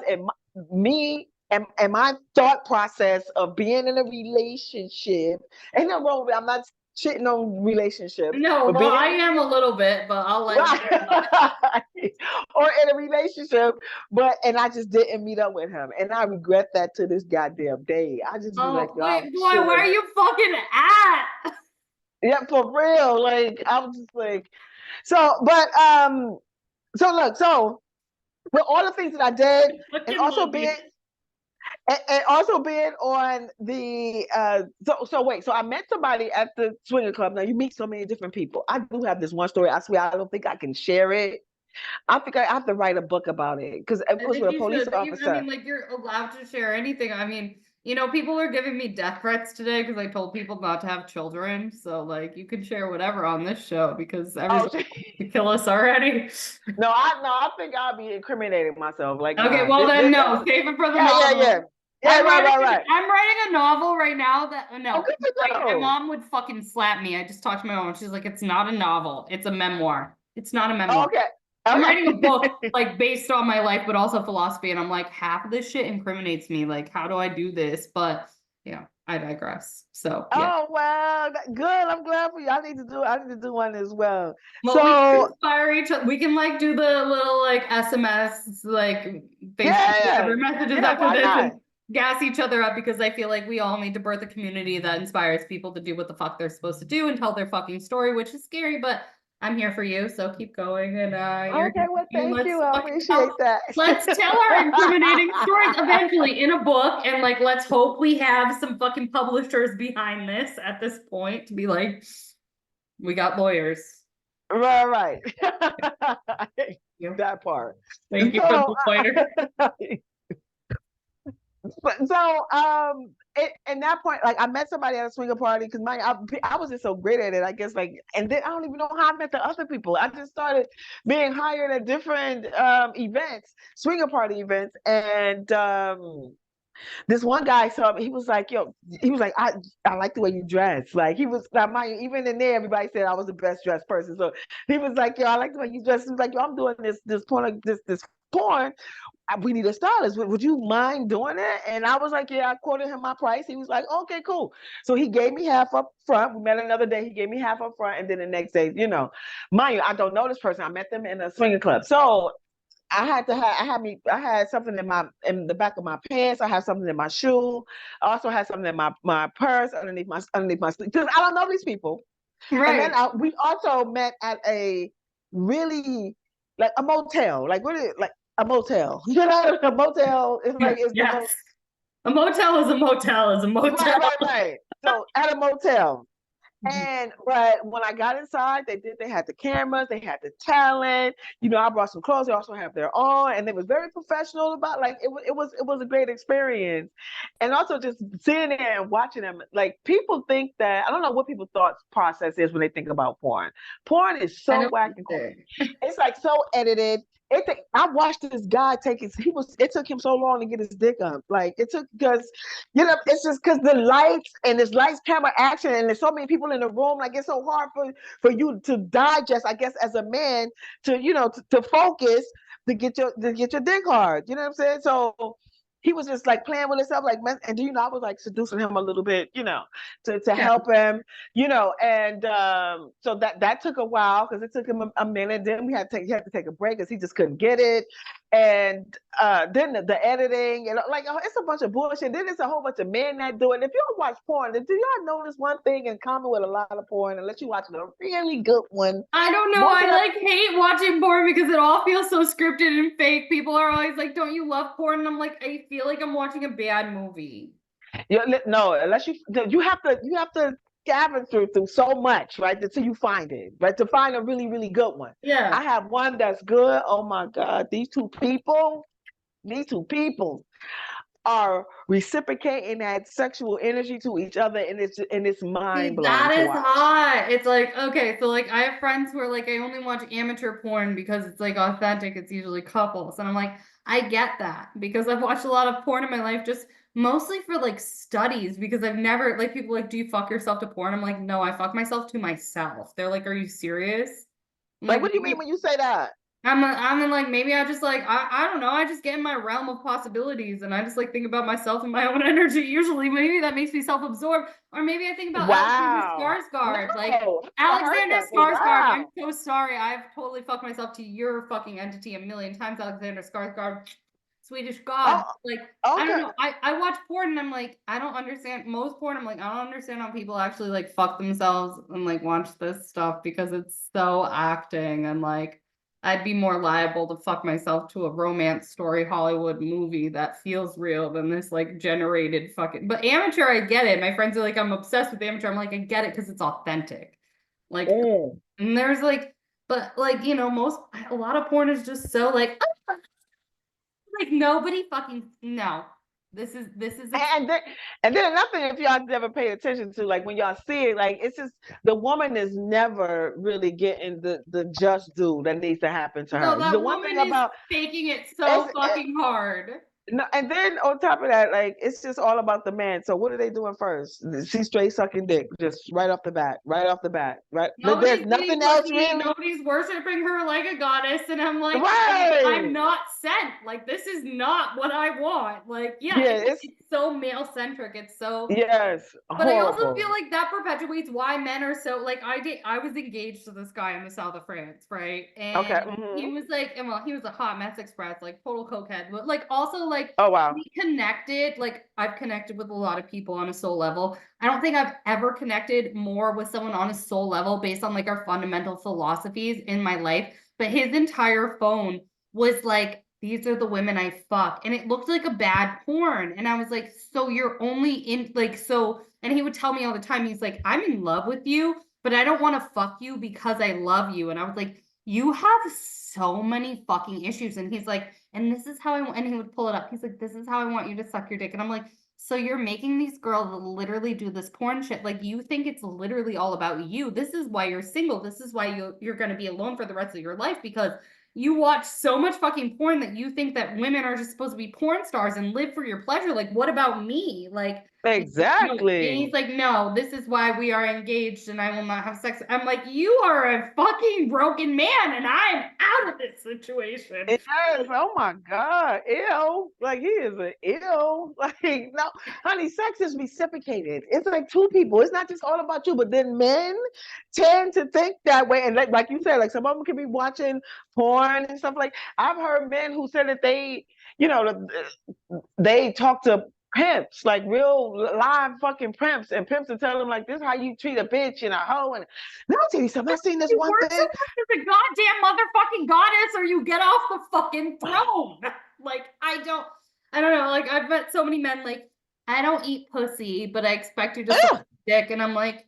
me and my thought process of being in a relationship, ain't no wrong with it. I'm not shitting on relationships, No, but well, being I am a little bit, but I'll let you. right or in a relationship, and I just didn't meet up with him, and I regret that to this goddamn day. I just be like, Oh, yo, I wait, boy, should where have. are you fucking at? Yeah, for real. Like I was just like, so, but so look, so with all the things that I did, and Fucking also love being you. and also being on the so wait, so I met somebody at the swinger club. Now you meet so many different people. I do have this one story. I swear I don't think I can share it. I think I have to write a book about it because it I was think with a you police should. I officer. mean, like, you're allowed to share anything. I mean, people are giving me death threats today because I told people not to have children. So, like, you can share whatever on this show because Oh everybody wants to kill us already. no, I think I'll be incriminating myself. Like, Okay, nah, well then, this no, is save it for the yeah. novel. Yeah, right. I'm writing a novel right now that Oh, no, good to my go. mom would fucking slap me. I just talked to my mom. She's like, it's not a novel. It's a memoir. It's not a Oh, memoir. okay. I'm writing a book Okay. like based on my life, but also philosophy. And I'm like, half of this shit incriminates me. Like, how do I do this? But I digress. So yeah. Oh wow, good. I'm glad for you. I need to do one as well. Well, we can So inspire each other. We can like do the little like SMS, like Facebook, yeah, whatever messages yeah. after Why this not? and gas each other up because I feel like we all need to birth a community that inspires people to do what the fuck they're supposed to do and tell their fucking story, which is scary, but I'm here for you. So keep going and you're Okay, here for well, you. thank you. Let's I fucking tell appreciate that. let's tell our incriminating stories eventually in a book and like let's hope we have some fucking publishers behind this at this point to be like, we got lawyers. Right. Yeah. That part. Thank you for So, the pointer. in that point, like I met somebody at a swinger party because I was just so great at it, I guess. Like, and then I don't even know how I met the other people. I just started being hired at different events, swinger party events, and this one guy saw me. He was like, "Yo," he was like, "I like the way you dress." Like he was, like, even in there, everybody said I was the best dressed person. So he was like, "Yo, I like the way you dress." He was like, "Yo, I'm doing this porn we need a stylist. Would you mind doing it? And I was like, yeah, I quoted him my price. He was like, okay, cool. So he gave me half up front. We met another day. He gave me half up front. And then the next day, mind you, I don't know this person. I met them in a swinging club. So I had something in the back of my pants. I had something in my shoe. I also had something in my purse underneath my sleeve. Because I don't know these people. And then Right. we also met at a really like a motel, like really like a motel. A motel is like is the Yes. most A motel is a motel is a right, motel. right, right. So at a motel. Mhm. But when I got inside, they had the cameras, they had the talent. I brought some clothes. They also have their own, and they was very professional about like it was a great experience, and also just sitting there and watching them. Like people think that I don't know what people's thought process is when they think about porn. Porn is I so don't whack and either. corny. It's like so edited. I watched this guy take his. It took him so long to get his dick up. Like it took because it's just because the lights and this lights, camera, action, and there's so many people in the room. Like it's so hard for you to digest, I guess, as a man to focus to get your dick hard. You know what I'm saying? So he was just like playing with himself, like, and I was like seducing him a little bit, to Yeah. help him, and so that took a while because it took him a minute. Then he had to take a break because he just couldn't get it, and then the editing and like it's a bunch of bullshit. Then it's a whole bunch of men that do it. If you don't watch porn, do y'all notice one thing in common with a lot of porn? Unless you watch a really good one, I don't know. most I of them. like hate watching porn because it all feels so scripted and fake. People are always like, "Don't you love porn?" And I'm like, I feel like I'm watching a bad movie. No, unless you have to scavenge through so much, right, until you find it, right, to find a really really good one. Yeah. I have one that's good. Oh my God, these two people are reciprocating that sexual energy to each other, and it's mind See, blowing that to is watch. hot. It's like, okay, so like I have friends who are like, I only watch amateur porn because it's like authentic. It's usually couples. And I'm like, I get that because I've watched a lot of porn in my life, just mostly for like studies because I've never like people like, do you fuck yourself to porn? I'm like, no, I fuck myself to myself. They're like, are you serious? I'm Like, like, what do you mean maybe when you say that? I'm in like maybe I just like I don't know I just get in my realm of possibilities and I just like think about myself and my own energy. Usually, maybe that makes me self-absorbed, or maybe I think about Alexander Wow. Skarsgård. Like No, I never heard Alexander that. But Skarsgård, I'm wow. so sorry. I've totally fucked myself to your fucking entity a million times, Alexander Skarsgård, Swedish God. Oh, Like I don't okay. know. I watch porn and I'm like I don't understand most porn. I'm like I don't understand how people actually like fuck themselves and like watch this stuff because it's so acting and like. I'd be more liable to fuck myself to a romance story Hollywood movie that feels real than this like generated fucking. But amateur, I get it. My friends are like, I'm obsessed with amateur. I'm like, I get it because it's authentic. Like, Mm. and there's like, but like, a lot of porn is just so like nobody fucking, no. This is And then another thing, if y'all never pay attention to, like when y'all see it, like it's just the woman is never really getting the just due that needs to happen to no, her. The that one thing woman is about faking it it's so fucking hard. no, and then on top of that, like it's just all about the man. So what are they doing first? She's straight sucking dick, just right off the bat, right off the bat, right. There's Nobody's eating nothing else pussy. really, Nobody's worshiping her like a goddess. And I'm like, I'm right? not sent. Like, this is not what I want. Like, yeah, Yeah, it's it's so male centric. It's so yes, but I also feel horrible. like that perpetuates why men are so like I was engaged to this guy in the south of France, right? Okay. And he was like, and well, he was a hot mess express, like total cokehead, but like also like Oh wow. we connected, like I've connected with a lot of people on a soul level. I don't think I've ever connected more with someone on a soul level based on like our fundamental philosophies in my life. But his entire phone was like these are the women I fuck. And it looked like a bad porn. And I was like, so you're only in like so and he would tell me all the time, he's like, I'm in love with you, but I don't want to fuck you because I love you. And I was like, you have so many fucking issues. And he's like, and this is how I want, and he would pull it up. He's like, this is how I want you to suck your dick. And I'm like, so you're making these girls literally do this porn shit. Like you think it's literally all about you. This is why you're single. This is why you're going to be alone for the rest of your life because you watch so much fucking porn that you think that women are just supposed to be porn stars and live for your pleasure. Like, what about me? Like, And Exactly. he's like, no, this is why we are engaged and I will not have sex. I'm like, you are a fucking broken man and I'm out of this situation. Yes. Oh my God. Ew. Like he is an ill. Like, no, honey, sex is reciprocated. It's like two people. It's not just all about you. But then men tend to think that way. And like you said, like some of them can be watching porn and stuff like. I've heard men who said that they, you know, they talk to pimps, like real live fucking pimps, and pimps will tell them like this is how you treat a bitch and a hoe. And let me tell you something. I seen this You one work so thing. much as a goddamn motherfucking goddess or you get off the fucking throne. Like, I don't know. Like, I've met so many men, like, I don't eat pussy, but I expect you to suck Ugh, dick. And I'm like,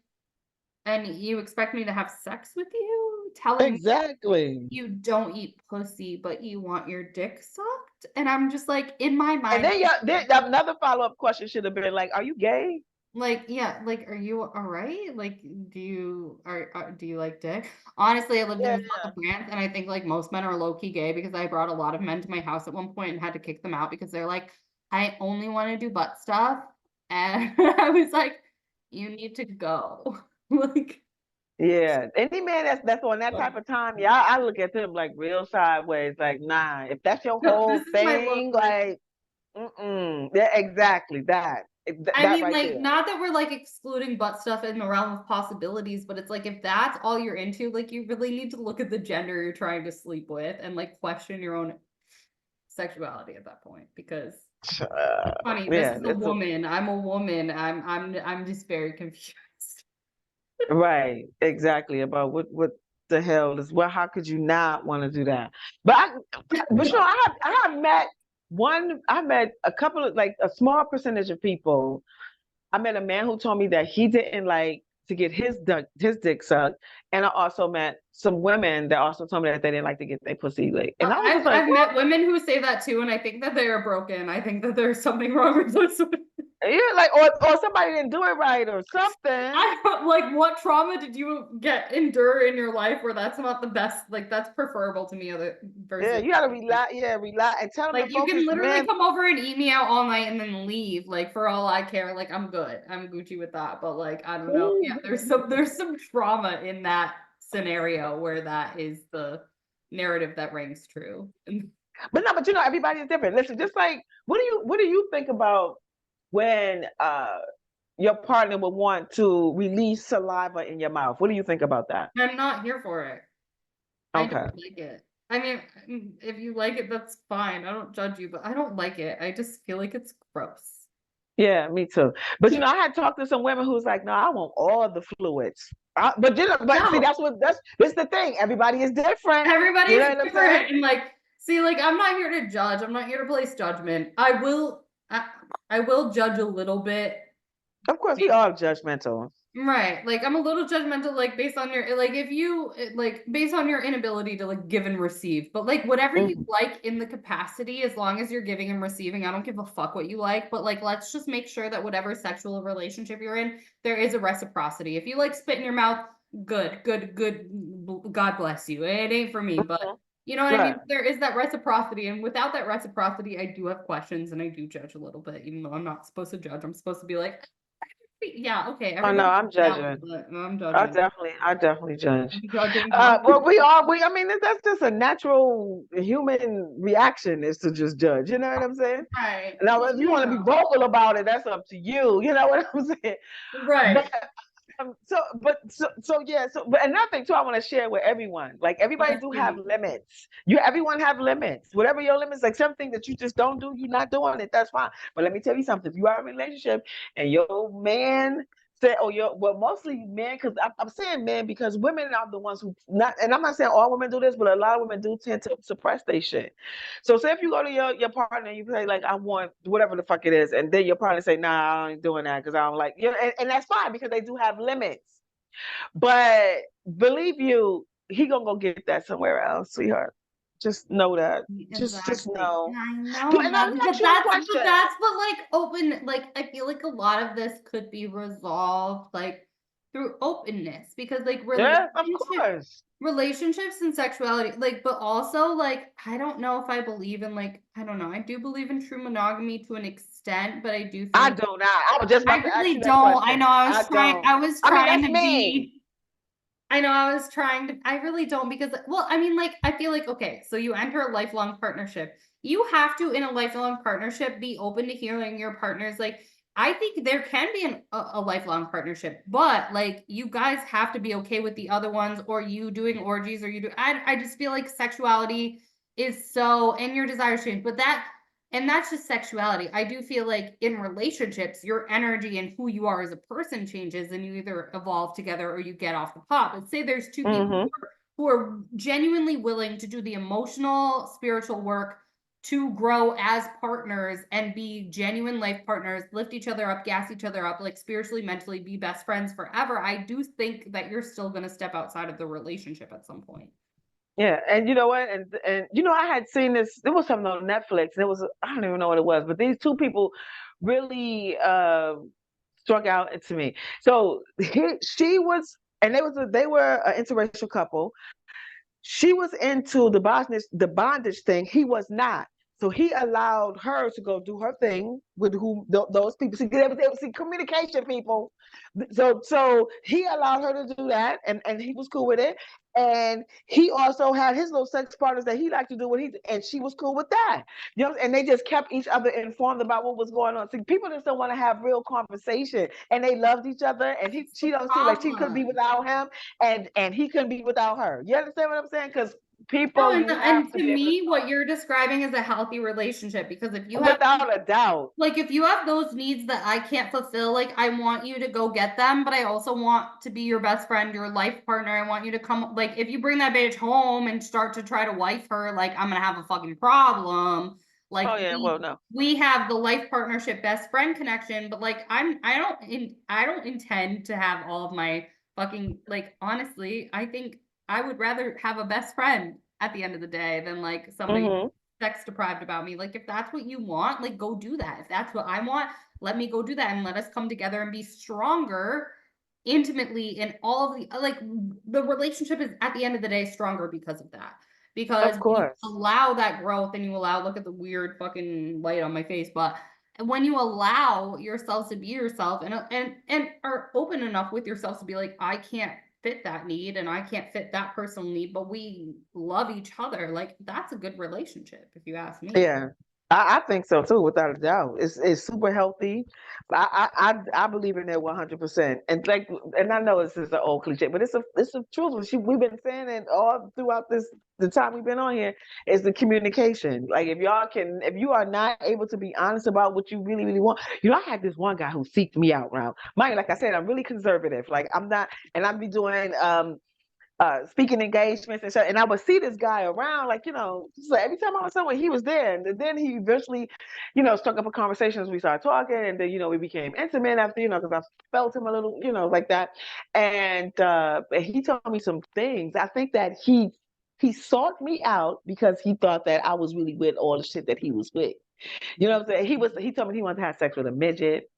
and you expect me to have sex with you? Telling me exactly. you don't eat pussy, but you want your dick sucked? And I'm just like, in my And mind, then yeah, then another follow up question should have been like, "Are you gay?" like, yeah, like, are you all right? Like, do you like dick? Honestly, I lived in Yeah, a lot of France, and I think like most men are low key gay because I brought a lot of men to my house at one point and had to kick them out because they're like, I only want to do butt stuff, and I was like, you need to go. Like, yeah. Any man that's on that type of time, yeah, I look at them like real sideways. Like, nah, if that's your no, this whole is my look. thing, Like, like, yeah, exactly that. I That mean, right like, there. not that we're like excluding butt stuff in the realm of possibilities, but it's like if that's all you're into, like, you really need to look at the gender you're trying to sleep with and like question your own sexuality at that point because honey, this Yeah, is a woman. I'm a woman. I'm just very confused. right, exactly. About what the hell is well, how could you not want to do that? But but you know, No. I have met I met a couple of like a small percentage of people. I met a man who told me that he didn't like to get his dick sucked, and I also met some women that also told me that they didn't like to get their pussy licked, and I was just like, I've met women who say that too, and I think that they are broken. I think that there's something wrong with those women. yeah, like or somebody didn't do it right or something. I don't like what trauma did you endure in your life where that's not the best, like that's preferable to me other Yeah, versus you gotta like, relax. Yeah, relax and tell them to like you can focus, literally man. come over and eat me out all night and then leave. Like for all I care, like I'm good. I'm Gucci with that. But like I don't know. Yeah, there's some trauma in that scenario where that is the narrative that rings true. But no, but you know, everybody is different. Listen, just like what do you think about when your partner would want to release saliva in your mouth? What do you think about that? I'm not here for it. I don't Okay. like it. I mean, if you like it, that's fine. I don't judge you, but I don't like it. I just feel like it's gross. Yeah, me too. But you know, I had talked to some women who's like, no, I want all the fluids. But you know, but see, No, that's the thing. Everybody is different. You everybody's know what I'm saying? different. And like, see, like, I'm not here to judge. I'm not here to place judgment. I will judge a little bit. Of course, we are judgmental. Right. Like I'm a little judgmental, like based on your like if you like based on your inability to like give and receive. But like whatever you Mhm. like in the capacity, as long as you're giving and receiving, I don't give a fuck what you like. But like let's just make sure that whatever sexual relationship you're in, there is a reciprocity. If you like spit in your mouth, good, good, good. God bless you. It ain't for me, but Mhm. you know what I Right. mean? There is that reciprocity, and without that reciprocity, I do have questions and I do judge a little bit, even though I'm not supposed to judge. I'm supposed to be like, yeah, okay, Oh no, everybody I'm else, judging. but I'm judging. I definitely judge. I'm judging constantly. Well, we are. I mean, that's just a natural human reaction is to just judge. You know what I'm saying? Right. Now, Well, if you you want to be know. vocal about it, that's up to you. You know what I'm saying? Right. But yeah. But another thing too, I want to share with everyone. Like everybody Yes, do have please. limits. Everyone have limits. Whatever your limits, like something that you just don't do, you're not doing it. That's fine. But let me tell you something. If you are in a relationship and your man say, oh, well, mostly men, because I'm saying men because women are the ones who not, and I'm not saying all women do this, but a lot of women do tend to suppress their shit. So say if you go to your partner and you say like I want whatever the fuck it is, and then your partner say nah, I ain't doing that because I don't like you know, and that's fine because they do have limits. But believe you, he gonna go get that somewhere else, sweetheart. Just know that. Just Exactly. know. I But know and let that, me but ask you a but question. that's what like open like I feel like a lot of this could be resolved like through openness, because like Yeah, of course. relationships and sexuality, like, but also like I don't know if I believe in like, I don't know, I do believe in true monogamy to an extent, but I do I think do not. I was just I about to ask really you that don't. I question. know I don't. I was I mean, trying that's to me. be I know I was trying to, I really don't, because, well, I mean, like, I feel like, okay, so you enter a lifelong partnership. You have to, in a lifelong partnership, be open to hearing your partners. Like, I think there can be a lifelong partnership, but like, you guys have to be okay with the other ones, or you doing orgies, or I just feel like sexuality is so, and your desires change, but and that's just sexuality. I do feel like in relationships, your energy and who you are as a person changes, and you either evolve together or you get off the pot. But say there's two people Mm-hmm. who are genuinely willing to do the emotional, spiritual work to grow as partners and be genuine life partners, lift each other up, gas each other up, like spiritually, mentally, be best friends forever. I do think that you're still going to step outside of the relationship at some point. Yeah, and you know what? And you know, I had seen this. There was something on Netflix. It was I don't even know what it was, but these two people really struck out to me. So she was, and they were an interracial couple. She was into the bondage thing. He was not. So he allowed her to go do her thing with those people. See, they was see communication people. So he allowed her to do that, and he was cool with it. And he also had his little sex partners that he liked to do what and she was cool with that. You know, and they just kept each other informed about what was going on. See, people just don't want to have real conversation, and they loved each other. And That's she the don't see like she couldn't be problem. without him, and he couldn't be without her. You understand what I'm saying? Because No, people, you have and to to be able to me, what talk you're describing is a healthy relationship, because if you have, without a doubt. like, if you have those needs that I can't fulfill, like, I want you to go get them, but I also want to be your best friend, your life partner. I want you to come, like, if you bring that bitch home and start to try to wife her, like, I'm gonna have a fucking problem. Like, Oh yeah, well no. we have the life partnership best friend connection, but like, I don't intend to have all of my fucking, like, honestly, I think I would rather have a best friend at the end of the day than like somebody Hmm. sex deprived about me. Like, if that's what you want, like, go do that. If that's what I want, let me go do that, and let us come together and be stronger intimately in all of the, like, the relationship is at the end of the day stronger because of that. Because Of you course. allow that growth, and you allow, look at the weird fucking light on my face, but when you allow yourself to be yourself, and are open enough with yourself to be like, I can't fit that need, and I can't fit that personal need, but we love each other. Like, that's a good relationship, if you ask me. Yeah, I think so too, without a doubt. It's super healthy. I believe in it 100%. And like, and I know this is an old cliche, but it's a truth. We've been saying it all throughout the time we've been on here. Is the communication. Like, if you are not able to be honest about what you really really want. You know, I had this one guy who seeked me out round. Mind, like I said, I'm really conservative. Like I'm not, and I'd be doing speaking engagements and stuff. And I would see this guy around, like, so every time I was somewhere, he was there. And then he eventually, struck up a conversation as we started talking. And then, we became intimate after, because I felt him a little, like that. And he told me some things. I think that he sought me out because he thought that I was really with all the shit that he was with. You know what I'm saying? He told me he wanted to have sex with a midget.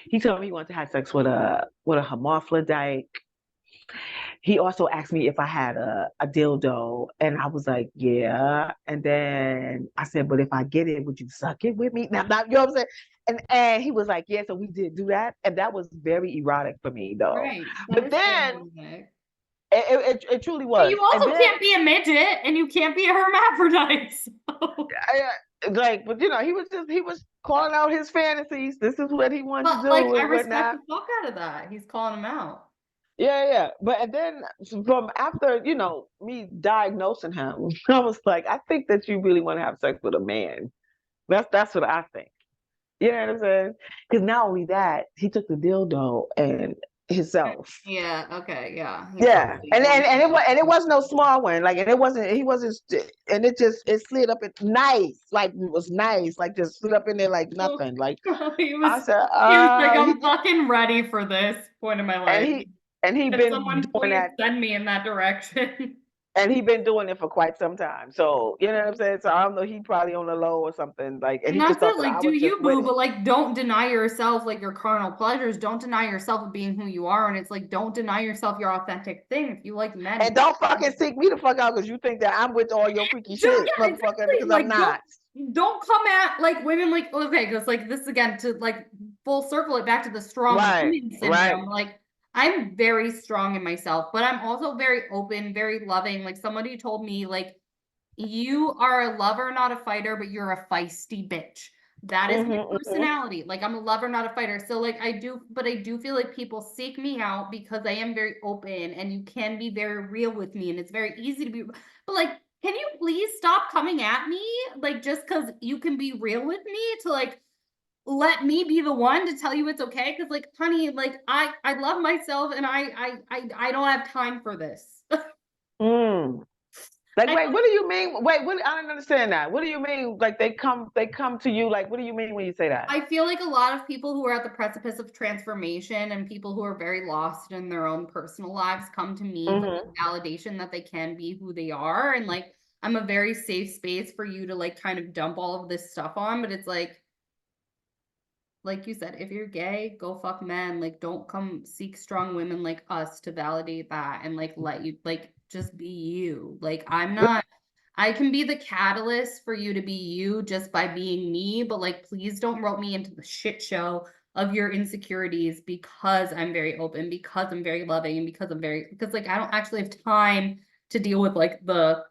He told me he wanted to have sex with a hermaphrodite. He also asked me if I had a dildo, and I was like, yeah. And then I said, but if I get it, would you suck it with me? Now, you know what I'm saying? And he was like, yeah. So we did do that, and that was very erotic for me, though. Right. That But is very then romantic. it truly But was. you And also then can't be a midget, and you can't be a hermaphrodite. So. but he was calling out his fantasies. This is what he wanted to But like, do I and respect whatnot. the fuck out of that. He's calling him out. Yeah, yeah. But and then from after, me diagnosing him, I was like, I think that you really want to have sex with a man. That's what I think. You know what I'm saying? Because not only that, he took the dildo and himself. Yeah, okay, yeah. He Yeah, probably and it wasn't no small one. Like, and it wasn't he wasn't, and it slid up. It nice, like it was nice, like just slid up in there like nothing. Like he I was said, he was like, he I'm did, fucking ready for this point in my and life. he and he Can been someone doing please that. send me in that direction? And he been doing it for quite some time. So, you know what I'm saying? So I don't know, he probably on the low or something. Like, and And he just that's thought it. that I Like, do was just you, with boo? it. But like, don't deny yourself like your carnal pleasures. Don't deny yourself of being who you are. And it's like, don't deny yourself your authentic thing. If you like men, And don't fucking seek me the fuck out because you think that I'm with all your freaky don't, shit, yeah, motherfucker, exactly. because I'm Like, not. don't come at like women like okay, because like this again to like full circle it back to the strong Right, women right. syndrome. Like I'm very strong in myself, but I'm also very open, very loving. Like somebody told me, like, you are a lover, not a fighter, but you're a feisty bitch. That is my Mm-hmm. personality. Like I'm a lover, not a fighter. So like I do feel like people seek me out because I am very open and you can be very real with me and it's very easy to be, but like, can you please stop coming at me? Like just because you can be real with me to like let me be the one to tell you it's okay. Cause like, honey, like I love myself and I don't have time for this. Mm. Like, I wait, what do you mean? Wait, what? I don't understand that. What do you mean? Like they come to you. Like, what do you mean when you say that? I feel like a lot of people who are at the precipice of transformation and people who are very lost in their own personal lives come to me for Mm-hmm. validation that they can be who they are. And like, I'm a very safe space for you to like kind of dump all of this stuff on. But it's like you said, if you're gay, go fuck men. Like, don't come seek strong women like us to validate that and like let you like just be you. Like, I'm not, I can be the catalyst for you to be you just by being me, but like, please don't rope me into the shit show of your insecurities because I'm very open, because I'm very loving, and because like I don't actually have time to deal with like the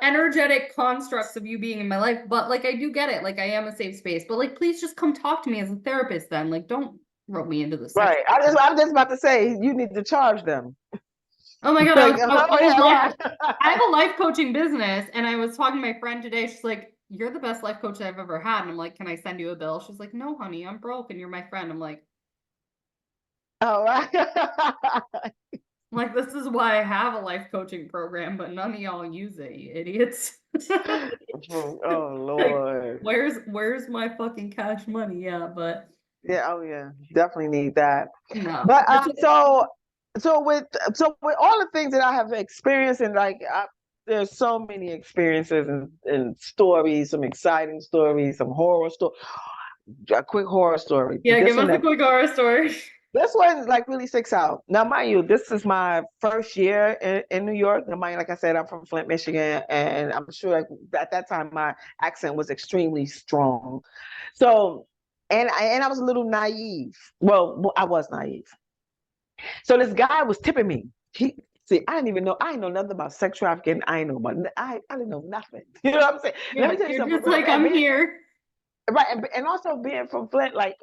energetic constructs of you being in my life. But like I do get it. Like I am a safe space. But like please just come talk to me as a therapist then. Like don't rope me into the sex. Right. I'm just about to say you need to charge them. Oh my God, Like, I oh was yeah, life I have right. a life coaching business and I was talking to my friend today. She's like, "You're the best life coach I've ever had." And I'm like, "Can I send you a bill?" She's like, "No, honey, I'm broke and you're my friend." I'm Oh right. like, this is why I have a life coaching program, but none of y'all use it, you idiots. Oh Like, Lord. where's my fucking cash money? Yeah, but Yeah. Oh yeah. Definitely need that. no. But so with all the things that I have experienced and like there's so many experiences and stories, some exciting stories, some horror story. A quick horror story. Yeah, give us a quick horror story. This one like really sticks out. Now, mind you, this is my first year in New York. Now, mind you, like I said, I'm from Flint, Michigan, and I'm sure like, at that time my accent was extremely strong. So, and I was a little naive. Well, I was naive. So this guy was tipping me. He see, I didn't even know. I didn't know nothing about sex trafficking. I didn't know about. I didn't know nothing. You know what I'm saying? Let Yeah, me tell you you're something. just like, And I'm being here. right, and also being from Flint, like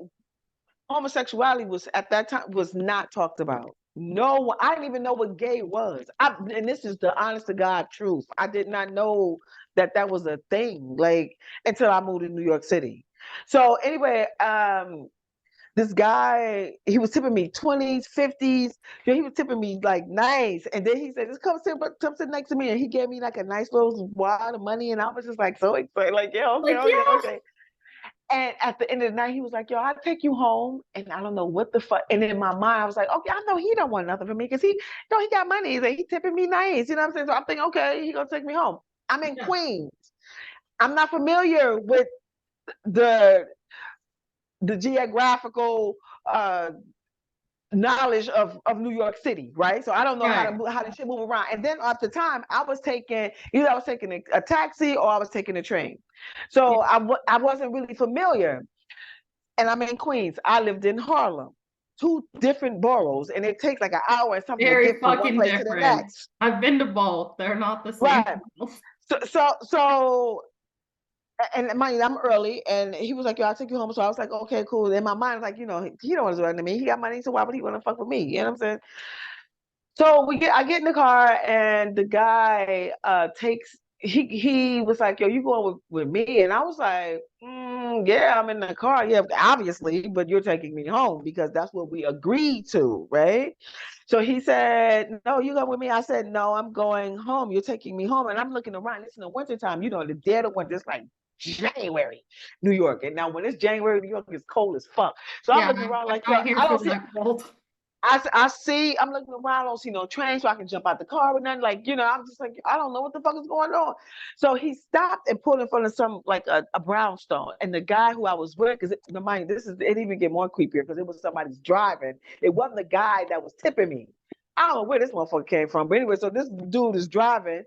homosexuality was at that time was not talked about. No one, I didn't even know what gay was. And this is the honest to God truth. I did not know that that was a thing, like until I moved to New York City. So anyway, this guy, he was tipping me 20s, 50s. Yeah, he was tipping me like nice. And then he said, just come sit next to me. And he gave me like a nice little wad of money. And I was just like so excited, like, yeah, okay, Like, okay, yeah. okay. And at the end of the night, he was like, yo, I'll take you home. And I don't know what the fuck. And in my mind, I was like, okay, I know he don't want nothing from me because he got money. He's like, he tipping me nice. You know what I'm saying? So I'm thinking, okay, he gonna take me home. I'm in Yeah. Queens. I'm not familiar with the the geographical uh knowledge of New York City, right? So I don't know Right. how the shit move around. And then at the time, I was taking either I was taking a taxi or I was taking a train. Yeah. So I wasn't really familiar. And I'm in Queens. I lived in Harlem, two different boroughs, and it takes like an hour and something to Very get from one fucking place to the different. next. I've been to both. They're not the same. Right. So and mind you, I'm early, and he was like, "Yo, I'll take you home." So I was like, "Okay, cool." In my mind, I was like, you know, he don't want to do that to me. He got money, so why would he want to fuck with me? You know what I'm saying? So I get in the car, and the guy takes he was like, "Yo, you going with me?" And I was like, "Yeah, I'm in the car, yeah, obviously, but you're taking me home because that's what we agreed to, right?" So he said, "No, you go with me." I said, "No, I'm going home. You're taking me home." And I'm looking around. It's in the wintertime, you know, the dead of winter. It's like January, New York. And now when it's January, New York is cold as fuck. So I'm Yeah, looking around I'm like, yo, not here I for don't see that cold. I see, I'm looking around, I don't see no train, so I can jump out the car or nothing. Like, I'm just like, I don't know what the fuck is going on. So he stopped and pulled in front of some, like a brownstone. And the guy who I was with, because mind, it even get more creepier because it was somebody's driving. It wasn't the guy that was tipping me. I don't know where this motherfucker came from. But anyway, so this dude is driving.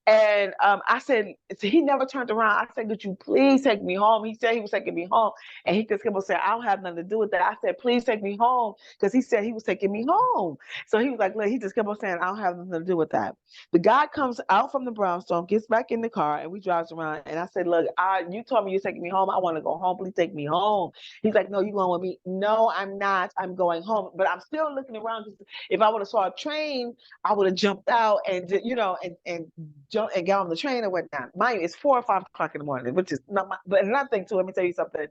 And I said, so he never turned around. I said, could you please take me home? He said he was taking me home. And he just kept on saying, I don't have nothing to do with that. I said, please take me home. Because he said he was taking me home. So he was like, look, he just kept on saying, I don't have nothing to do with that. The guy comes out from the brownstone, gets back in the car, and we drives around. And I said, look, you told me you're taking me home. I want to go home. Please take me home. He's like, no, you going with me? No, I'm not. I'm going home. But I'm still looking around. If I would have saw a train, I would have jumped out and, and jump and got on the train and went down. Mind you, it's 4 or 5 o'clock in the morning, which is not my, but another thing too, let me tell you something.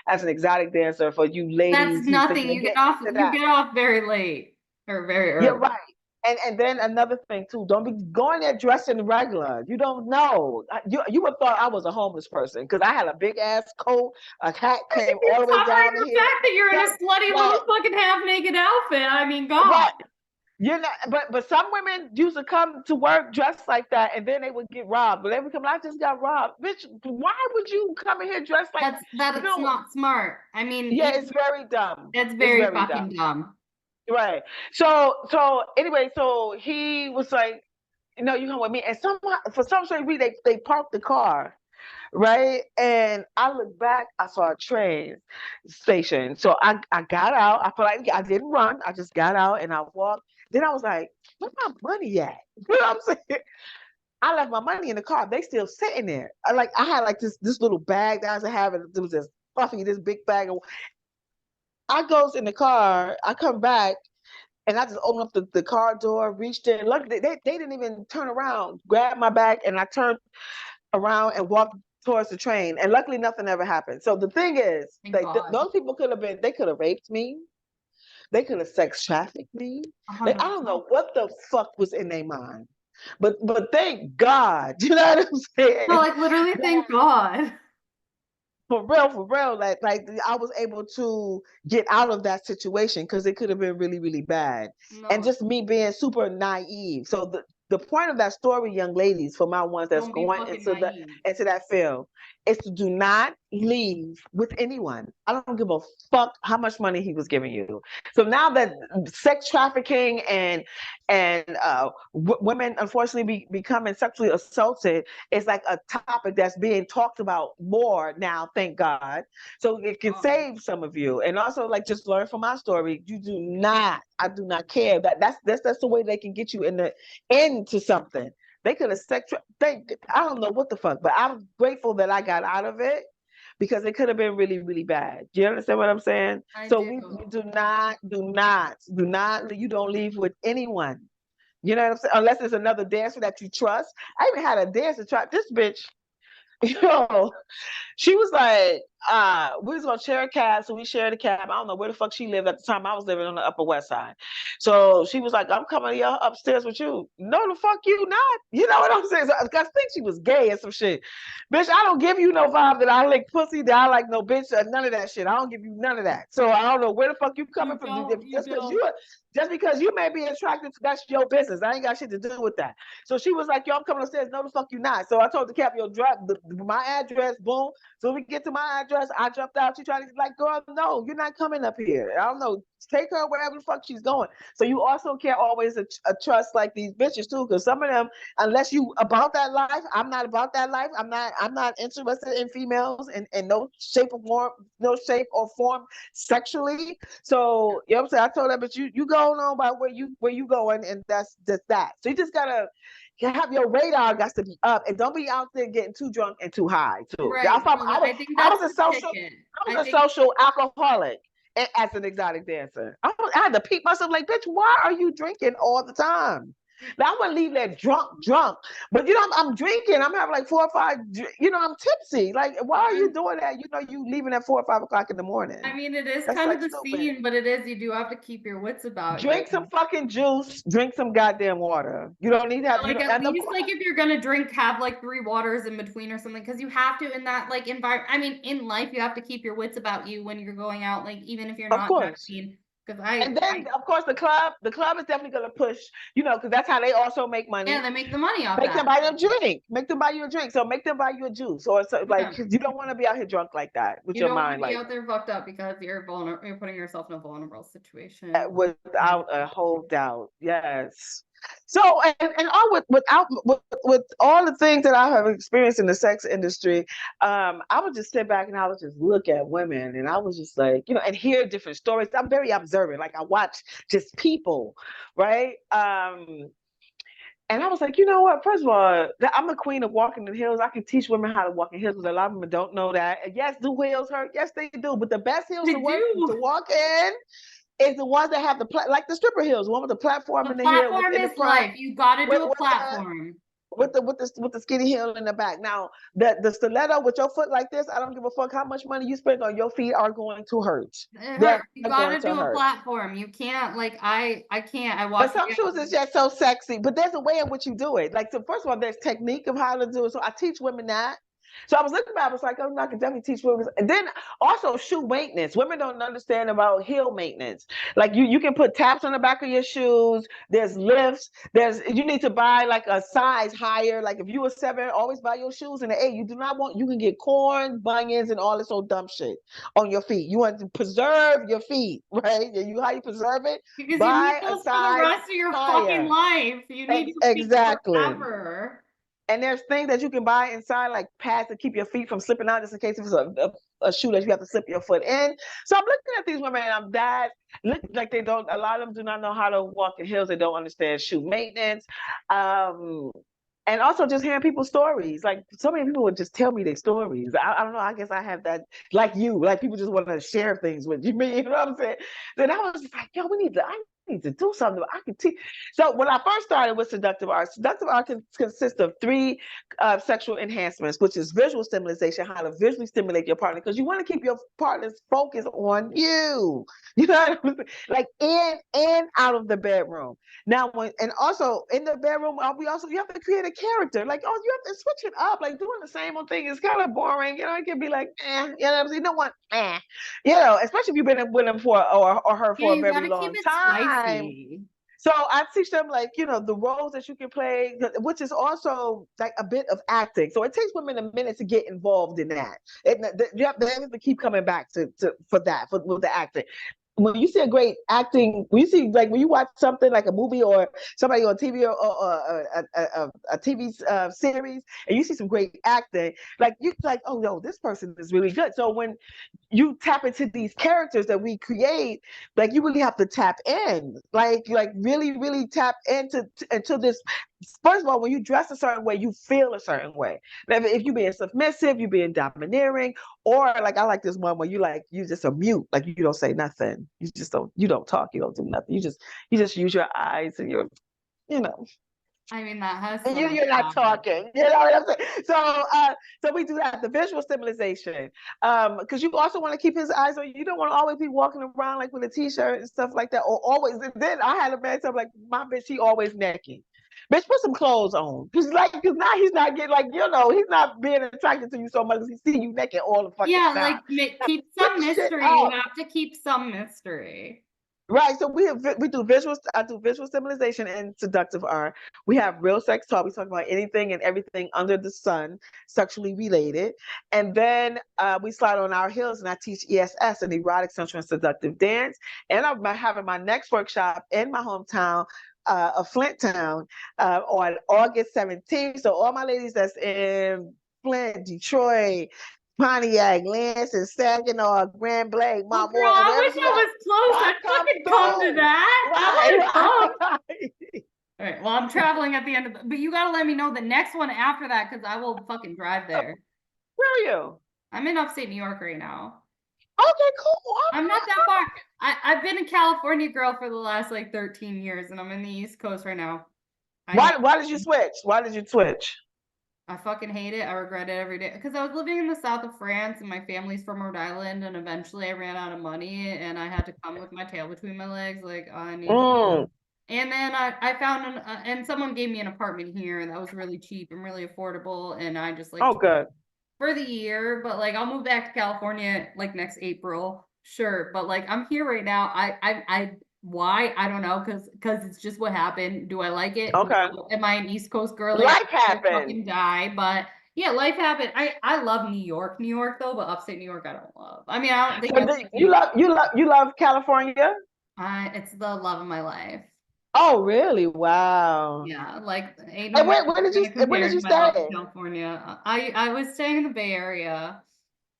As an exotic dancer, for you That's ladies who's nothing. thinking of getting into You that, get off very late or very you're early. right. And then another thing too, don't be going there dressing regular. You don't know. You would have thought I was a homeless person because I had a big ass coat, a hat came all the way Covering down to the here. fact that you're in That, a slutty that, little fucking half naked outfit. I mean, God. right. But some women used to come to work dressed like that, and then they would get robbed. But they would come, I just got robbed, bitch. Why would you come in here dressed like, you It's know? not smart. I mean, Yeah, it's very dumb. that's It's very very fucking dumb. dumb. Right. So anyway, so he was like, no, you come with me. And somehow, for some strange reason, they parked the car, right? And I looked back, I saw a train station. So I got out. I feel like I didn't run. I just got out and I walked. Then I was like, where's my money at? You know what I'm saying? I left my money in the car. They still sitting there. I had like this little bag that I was having. It was just fluffy, this big bag. I goes in the car. I come back. And I just opened up the car door, reached in. Luckily, they didn't even turn around, grabbed my bag, and I turned around and walked towards the train. And luckily, nothing ever happened. So the thing is, Thank God. those people they could have raped me. They could have sex trafficked me. Like, I don't 100%. know what the fuck was in their mind. But thank God, you know what I'm No, saying? like literally, thank God. For real, like I was able to get out of that situation because it could have been really, really bad. And No, just me being super naive. So the point of that story, young ladies, for my ones that's don't be going fucking naive. into that field, is to do not leave with anyone. I don't give a fuck how much money he was giving you. So now that sex trafficking and women unfortunately becoming sexually assaulted is like a topic that's being talked about more now, thank God. So it can God. save some of you. And also, like, just learn from my story. I do not care. That's the way they can get you into something. They could have I don't know what the fuck, but I'm grateful that I got out of it because it could have been really, really bad. Do you understand what I'm saying? I So do. we do not, you don't leave with anyone. You know what I'm saying? Unless it's another dancer that you trust. I even had a dancer try this bitch. You know, she was like, we was gonna share a cab, so we shared a cab. I don't know where the fuck she lived at the time. I was living on the Upper West Side. So she was like, I'm coming upstairs with you. No, the fuck you not. You know what I'm saying? So, I think she was gay and some shit. Bitch, I don't give you no vibe that I like pussy, that I like no bitch, or none of that shit. I don't give you none of that. So I don't know where the fuck you coming You from. don't. You don't. Just because you may be attracted to, that's your business. I ain't got shit to do with that. So she was like, yo, I'm coming upstairs. No, the fuck you not. So I told the cab, yo, drop my address, boom. So we get to my address. I jumped out. She tried to like, girl, no, you're not coming up here. I don't know. Take her wherever the fuck she's going. So you also can't always trust like these bitches too, because some of them, unless you about that life, I'm not about that life. I'm not interested in females in no shape or form sexually. So you know what I'm saying? I told her, but you going on by where you going, and that's just that. So you just gotta have your radar got to be up, and don't be out there getting too drunk and too high too. Right. No, I think I that's was a the social ticket. I I was a think social alcoholic as an exotic dancer. I had to peep myself like, bitch, why are you drinking all the time? Now I wouldn't leave that drunk, but I'm drinking. I'm having like 4 or 5. I'm tipsy. Like, why are you I'm doing that? You leaving at 4 or 5 o'clock in the morning. I mean, it is That's kind of like the stupid. scene, but it is, you do have to keep your wits about you. Drink some fucking juice. Drink some goddamn water. You don't need to have. You Like don't. at And least like if you're gonna drink, have like 3 waters in between or something, because you have to in that like environment. I mean, in life, you have to keep your wits about you when you're going out, like even if you're of not course, 19, Because And then, of course, the club is definitely going to push, because that's how they also make yeah, money. they make the money off Make them that. buy you a drink. Make them buy you a drink. So make them buy you a juice, or so, Yeah. like, 'cause you don't want to be out here drunk like that with You your don't want to mind be like out there fucked up because you're vulnerable. You're putting yourself in a vulnerable situation. without a whole doubt. Yes. So and all with all the things that I have experienced in the sex industry, I would just sit back and I would just look at women and I was just like, and hear different stories. I'm very observant. Like I watch just people, right? And I was like, you know what? First of all, I'm the queen of walking in hills. I can teach women how to walk in hills because a lot of them don't know that. And yes, do hills hurt? Yes, they do. But the best hills They to do. walk in is the ones that have like the stripper hills, the one with the platform The in the hill platform in the is front, life. You got to with do a with the platform. with the skinny heel in the back. Now the stiletto with your foot like this, I don't give a fuck how much money you spend on your feet are going to hurt. It They're hurts. You got going to to do a hurt. platform. You can't like I can't. I But walk you some shoes is just so sexy. But there's a way in which you do it. Like, so first of all, there's technique of how to do it. So I teach women that. So I was looking at it, I was like, oh, no, I can definitely teach women. And then also shoe maintenance. Women don't understand about heel maintenance. Like you can put taps on the back of your shoes. There's lifts. You need to buy like a size higher. Like if you a 7, always buy your shoes in the 8. You can get corn, bunions, and all this old dumb shit on your feet. You want to preserve your feet, right? How you preserve it? because you need Buy a those for the size rest of your fucking higher. life. You need your feet Exactly. forever. And there's things that you can buy inside, like pads to keep your feet from slipping out, just in case if it's a shoe that you have to slip your foot in. So I'm looking at these women, and look like they don't. A lot of them do not know how to walk in heels. They don't understand shoe maintenance. And also just hearing people's stories. Like so many people would just tell me their stories. I don't know. I guess I have that, like you. Like people just want to share things with you. You know what I'm saying? Then I was just like, yo, I need to do something. I can teach. So when I first started with seductive art consists of 3 sexual enhancements, which is visual stimulation, how to visually stimulate your partner, because you want to keep your partner's focus on you. You know what I'm saying? Like in and out of the bedroom. Now, and also in the bedroom, you have to create a character. Like, oh, you have to switch it up. Like doing the same old thing is kind of boring. It can be like, you know what I'm saying? No one, especially if you've been with him or her Yeah, for a you got very to keep long it time. spicy. So I teach them like, the roles that you can play, which is also like a bit of acting. So it takes women a minute to get involved in that. They have to keep coming back to for that, with the acting. When you see a great acting, when you watch something like a movie or somebody on TV or a TV series, and you see some great acting, like you like, oh no, this person is really good. So when you tap into these characters that we create, like you really have to tap in, like really, really tap into this. First of all, when you dress a certain way, you feel a certain way. If you're being submissive, you're being domineering, or like I like this one where you just a mute, like you don't say nothing, you don't talk, you don't do nothing, you just use your eyes and you know I mean, that has and so much you're not power. talking. You know what I'm saying? So we do that, the visual stimulation. Because you also want to keep his eyes on you. You don't want to always be walking around like with a t-shirt and stuff like that. Or always. And then I had a man tell me, like, my bitch, she always naked. Bitch, put some clothes on. Cause now he's not getting he's not being attracted to you so much as he see you naked all the fucking Yeah, time. like Now, keep some switch shit mystery. You up. have to keep some mystery. Right. So we do visual. I do visual stimulation and seductive art. We have real sex talk. We talk about anything and everything under the sun, sexually related. And then we slide on our heels, and I teach ESS, and erotic, sensual, and seductive dance. And I'm having my next workshop in my hometown of Flint Town on August 17th. So all my ladies that's in Flint, Detroit, Pontiac, Lansing, Saginaw, Grand Blanc, Well, Mount girl, Morgan, I wherever wish you I at, was close. y'all I'd come fucking come to through. that. I would come. Right. All right. Well, I'm traveling at the end of but you gotta let me know the next one after that because I will fucking drive there. Where are you? I'm in upstate New York right now. Okay, cool. I'm not that far. I've been a California girl for the last like 13 years, and I'm in the East Coast right now. I hate Why did you switch? Why did you switch? I fucking hate it. I regret it every day because I was living in the south of France and my family's from Rhode Island, and eventually I ran out of money and I had to come with my tail between my legs. Like I need to. Mm. And then I found and someone gave me an apartment here that was really cheap and really affordable, and I just like Oh, good. for the year, but like I'll move back to California like next April. Sure, but like I'm here right now. Why? I don't know, because it's just what happened. Do I like it? Okay. No. Am I an East Coast girly? I Life will happened. fucking die. But yeah, life happened. I love New York though, but upstate New York I don't love. I mean, I don't think So I'd you love California? it's the love of my life. Oh, really? Wow. Yeah, like ain't And nobody gonna where compare did to you my love of stay? California. I was staying in the Bay Area.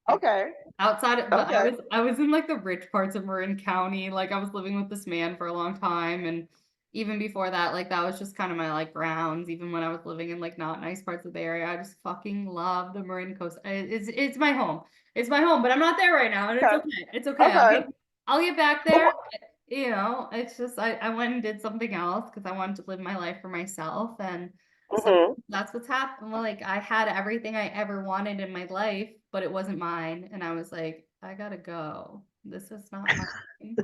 Okay. But Okay. I was in like the rich parts of Marin County. Like I was living with this man for a long time, and even before that, like that was just kind of my like grounds. Even when I was living in like not nice parts of the Bay Area, I just fucking love the Marin Coast. It's my home. It's my home, but I'm not there right now, and it's Okay. okay. It's okay. Okay. I'll get back But there. You know, it's just I went and did something else because I wanted to live my life for myself, and so mhm. that's what's happened. Well, like I had everything I ever wanted in my life, but it wasn't mine. And I was like, I gotta go. This is not mine.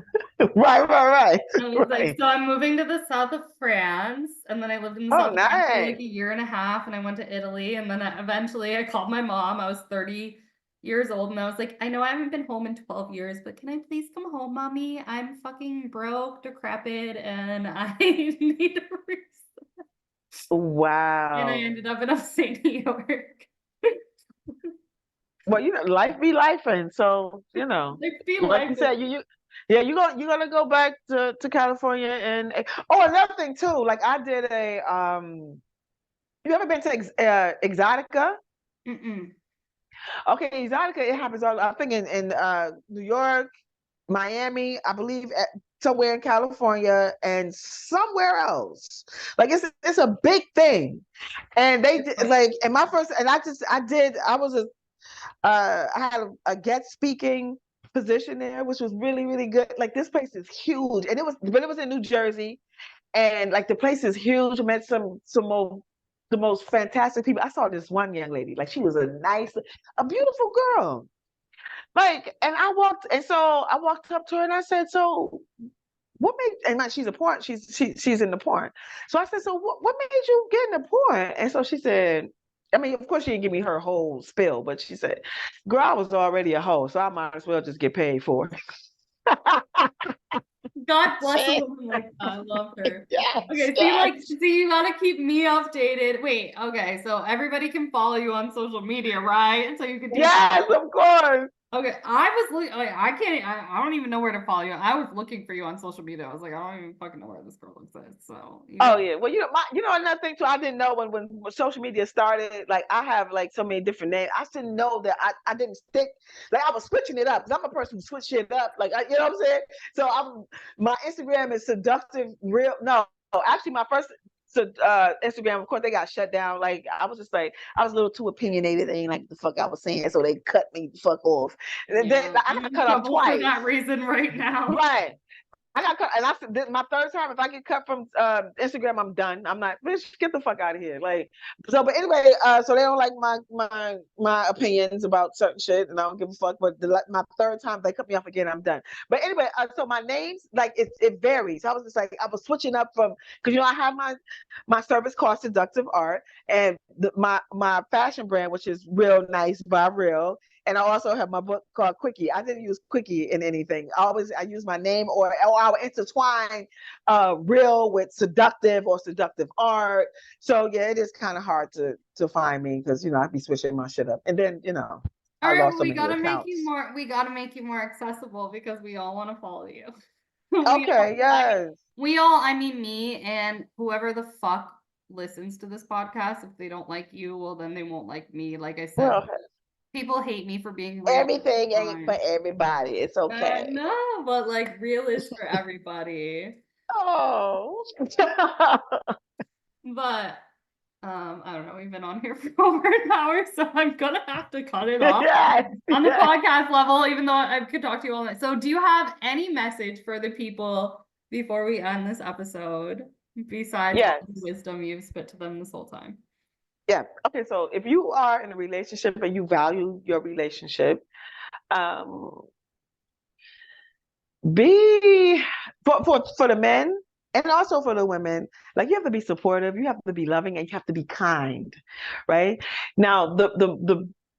Right. I was like, Right. so I'm moving to the south of France. And then I lived in the Oh, south of France for like nice. a year and a half. And I went to Italy. And then eventually I called my mom. I was 30 years old. And I was like, I know I haven't been home in 12 years, but can I please come home, mommy? I'm fucking broke, decrepit, and I need a reason. And I Wow. ended up in upstate New York. Well, life be life, and so Like be like life. you said, yeah, you're gonna go back to California, and oh, another thing too. Like I did a you ever been to Exotica? Mm-mm. Okay, Exotica, it happens all. I think in New York, Miami, I believe somewhere in California, and somewhere else. Like it's a big thing, and they like and my first and I was I had a guest speaking position there, which was really really good. Like this place is huge, and it was in New Jersey, and like the place is huge. Met some more the most fantastic people. I saw this one young lady, like she was a beautiful girl. Like, and I walked up to her and I said, "So, what made?" And she's a porn. She's in the porn. So I said, "So, what made you get in the porn?" And so she said, I mean, of course, she didn't give me her whole spill, but she said, "Girl, I was already a hoe, so I might as well just get paid for it." God bless a woman like that. I love her. Yes, Okay, yes, see, you gotta keep me updated. Wait, okay, so everybody can follow you on social media, right? And so you can do yes, of course. okay, I was looking. I can't. I don't even know where to follow you. I was looking for you on social media. I was like, I don't even fucking know where this girl exists. So you Oh got. yeah. Well, another thing too. I didn't know when social media started. Like I have like so many different names. I didn't know that I didn't stick. Like I was switching it up because I'm a person who switch shit up. Like you know what I'm saying. So my Instagram is seductive real. No, actually my first Instagram, of course, they got shut down. Like I was just like I was a little too opinionated. They ain't like the fuck I was saying, so they cut me the fuck off. And then Yeah, like, I I'm got in cut off trouble for twice. that reason right now. Right. I got cut, and I said this, my third time. If I get cut from Instagram, I'm done. I'm not. Bitch, get the fuck out of here. Like so. But anyway, so they don't like my opinions about certain shit, and I don't give a fuck. But my third time, if they cut me off again, I'm done. But anyway, so my names like it varies. I was just like I was switching up from because I have my service called Seductive Art, and my fashion brand, which is Real Nice by Real. And I also have my book called Quickie. I didn't use Quickie in anything. I use my name or I would intertwine real with seductive or seductive art. So yeah, it is kind of hard to find me because I'd be switching my shit up. And then All I right, lost well, so many accounts. we gotta make you more accessible because we all want to follow you. Okay, yes. I mean, me and whoever the fuck listens to this podcast, if they don't like you, well, then they won't like me. Like I said, Well, people hate me for being real everything ain't for sometimes. everybody. It's okay. No, but like real is for everybody. Oh. But I don't know, we've been on here for over an hour, so I'm gonna have to cut it off Yes, on the yes. podcast level, even though I could talk to you all night. So do you have any message for the people before we end this episode, besides all the Yes. wisdom you've spit to them this whole time? Yeah. Okay. So if you are in a relationship and you value your relationship, um, be for the men and also for the women, like you have to be supportive, you have to be loving, and you have to be kind, right? Now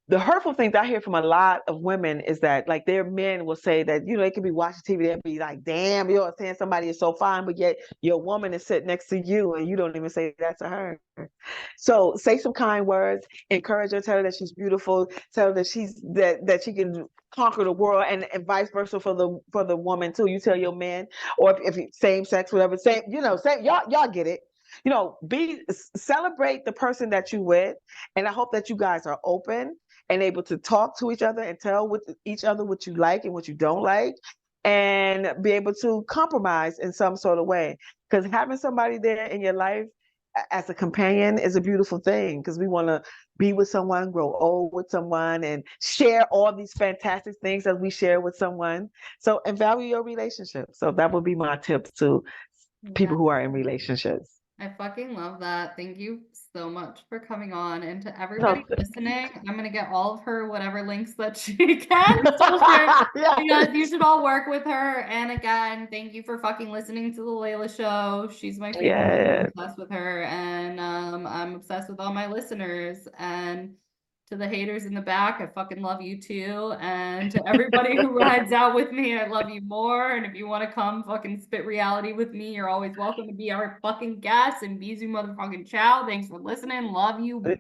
the hurtful things I hear from a lot of women is that like their men will say that, they could be watching TV, they'll be like, damn, saying somebody is so fine, but yet your woman is sitting next to you and you don't even say that to her. So say some kind words, encourage her, tell her that she's beautiful, tell her that that she can conquer the world, and vice versa for the woman too. You tell your man, or if same sex, whatever, same, same, y'all get it. Celebrate the person that you with, and I hope that you guys are open and able to talk to each other and tell with each other what you like and what you don't like, and be able to compromise in some sort of way. Because having somebody there in your life as a companion is a beautiful thing, because we want to be with someone, grow old with someone, and share all these fantastic things that we share with someone. So, and value your relationship. So that would be my tips to people Yeah. who are in relationships. I fucking love that. Thank you so much for coming on. And to everybody No. listening, I'm gonna get all of her whatever links that she can to share, Yeah. because you should all work with her. And again, thank you for fucking listening to the Layla Show. She's my favorite. I'm Yeah. obsessed with her, and I'm obsessed with all my listeners. And to the haters in the back, I fucking love you too. And to everybody who rides out with me, I love you more. And if you want to come fucking spit reality with me, you're always welcome to be our fucking guest. And Bizu motherfucking chow. Thanks for listening. Love you. Bye.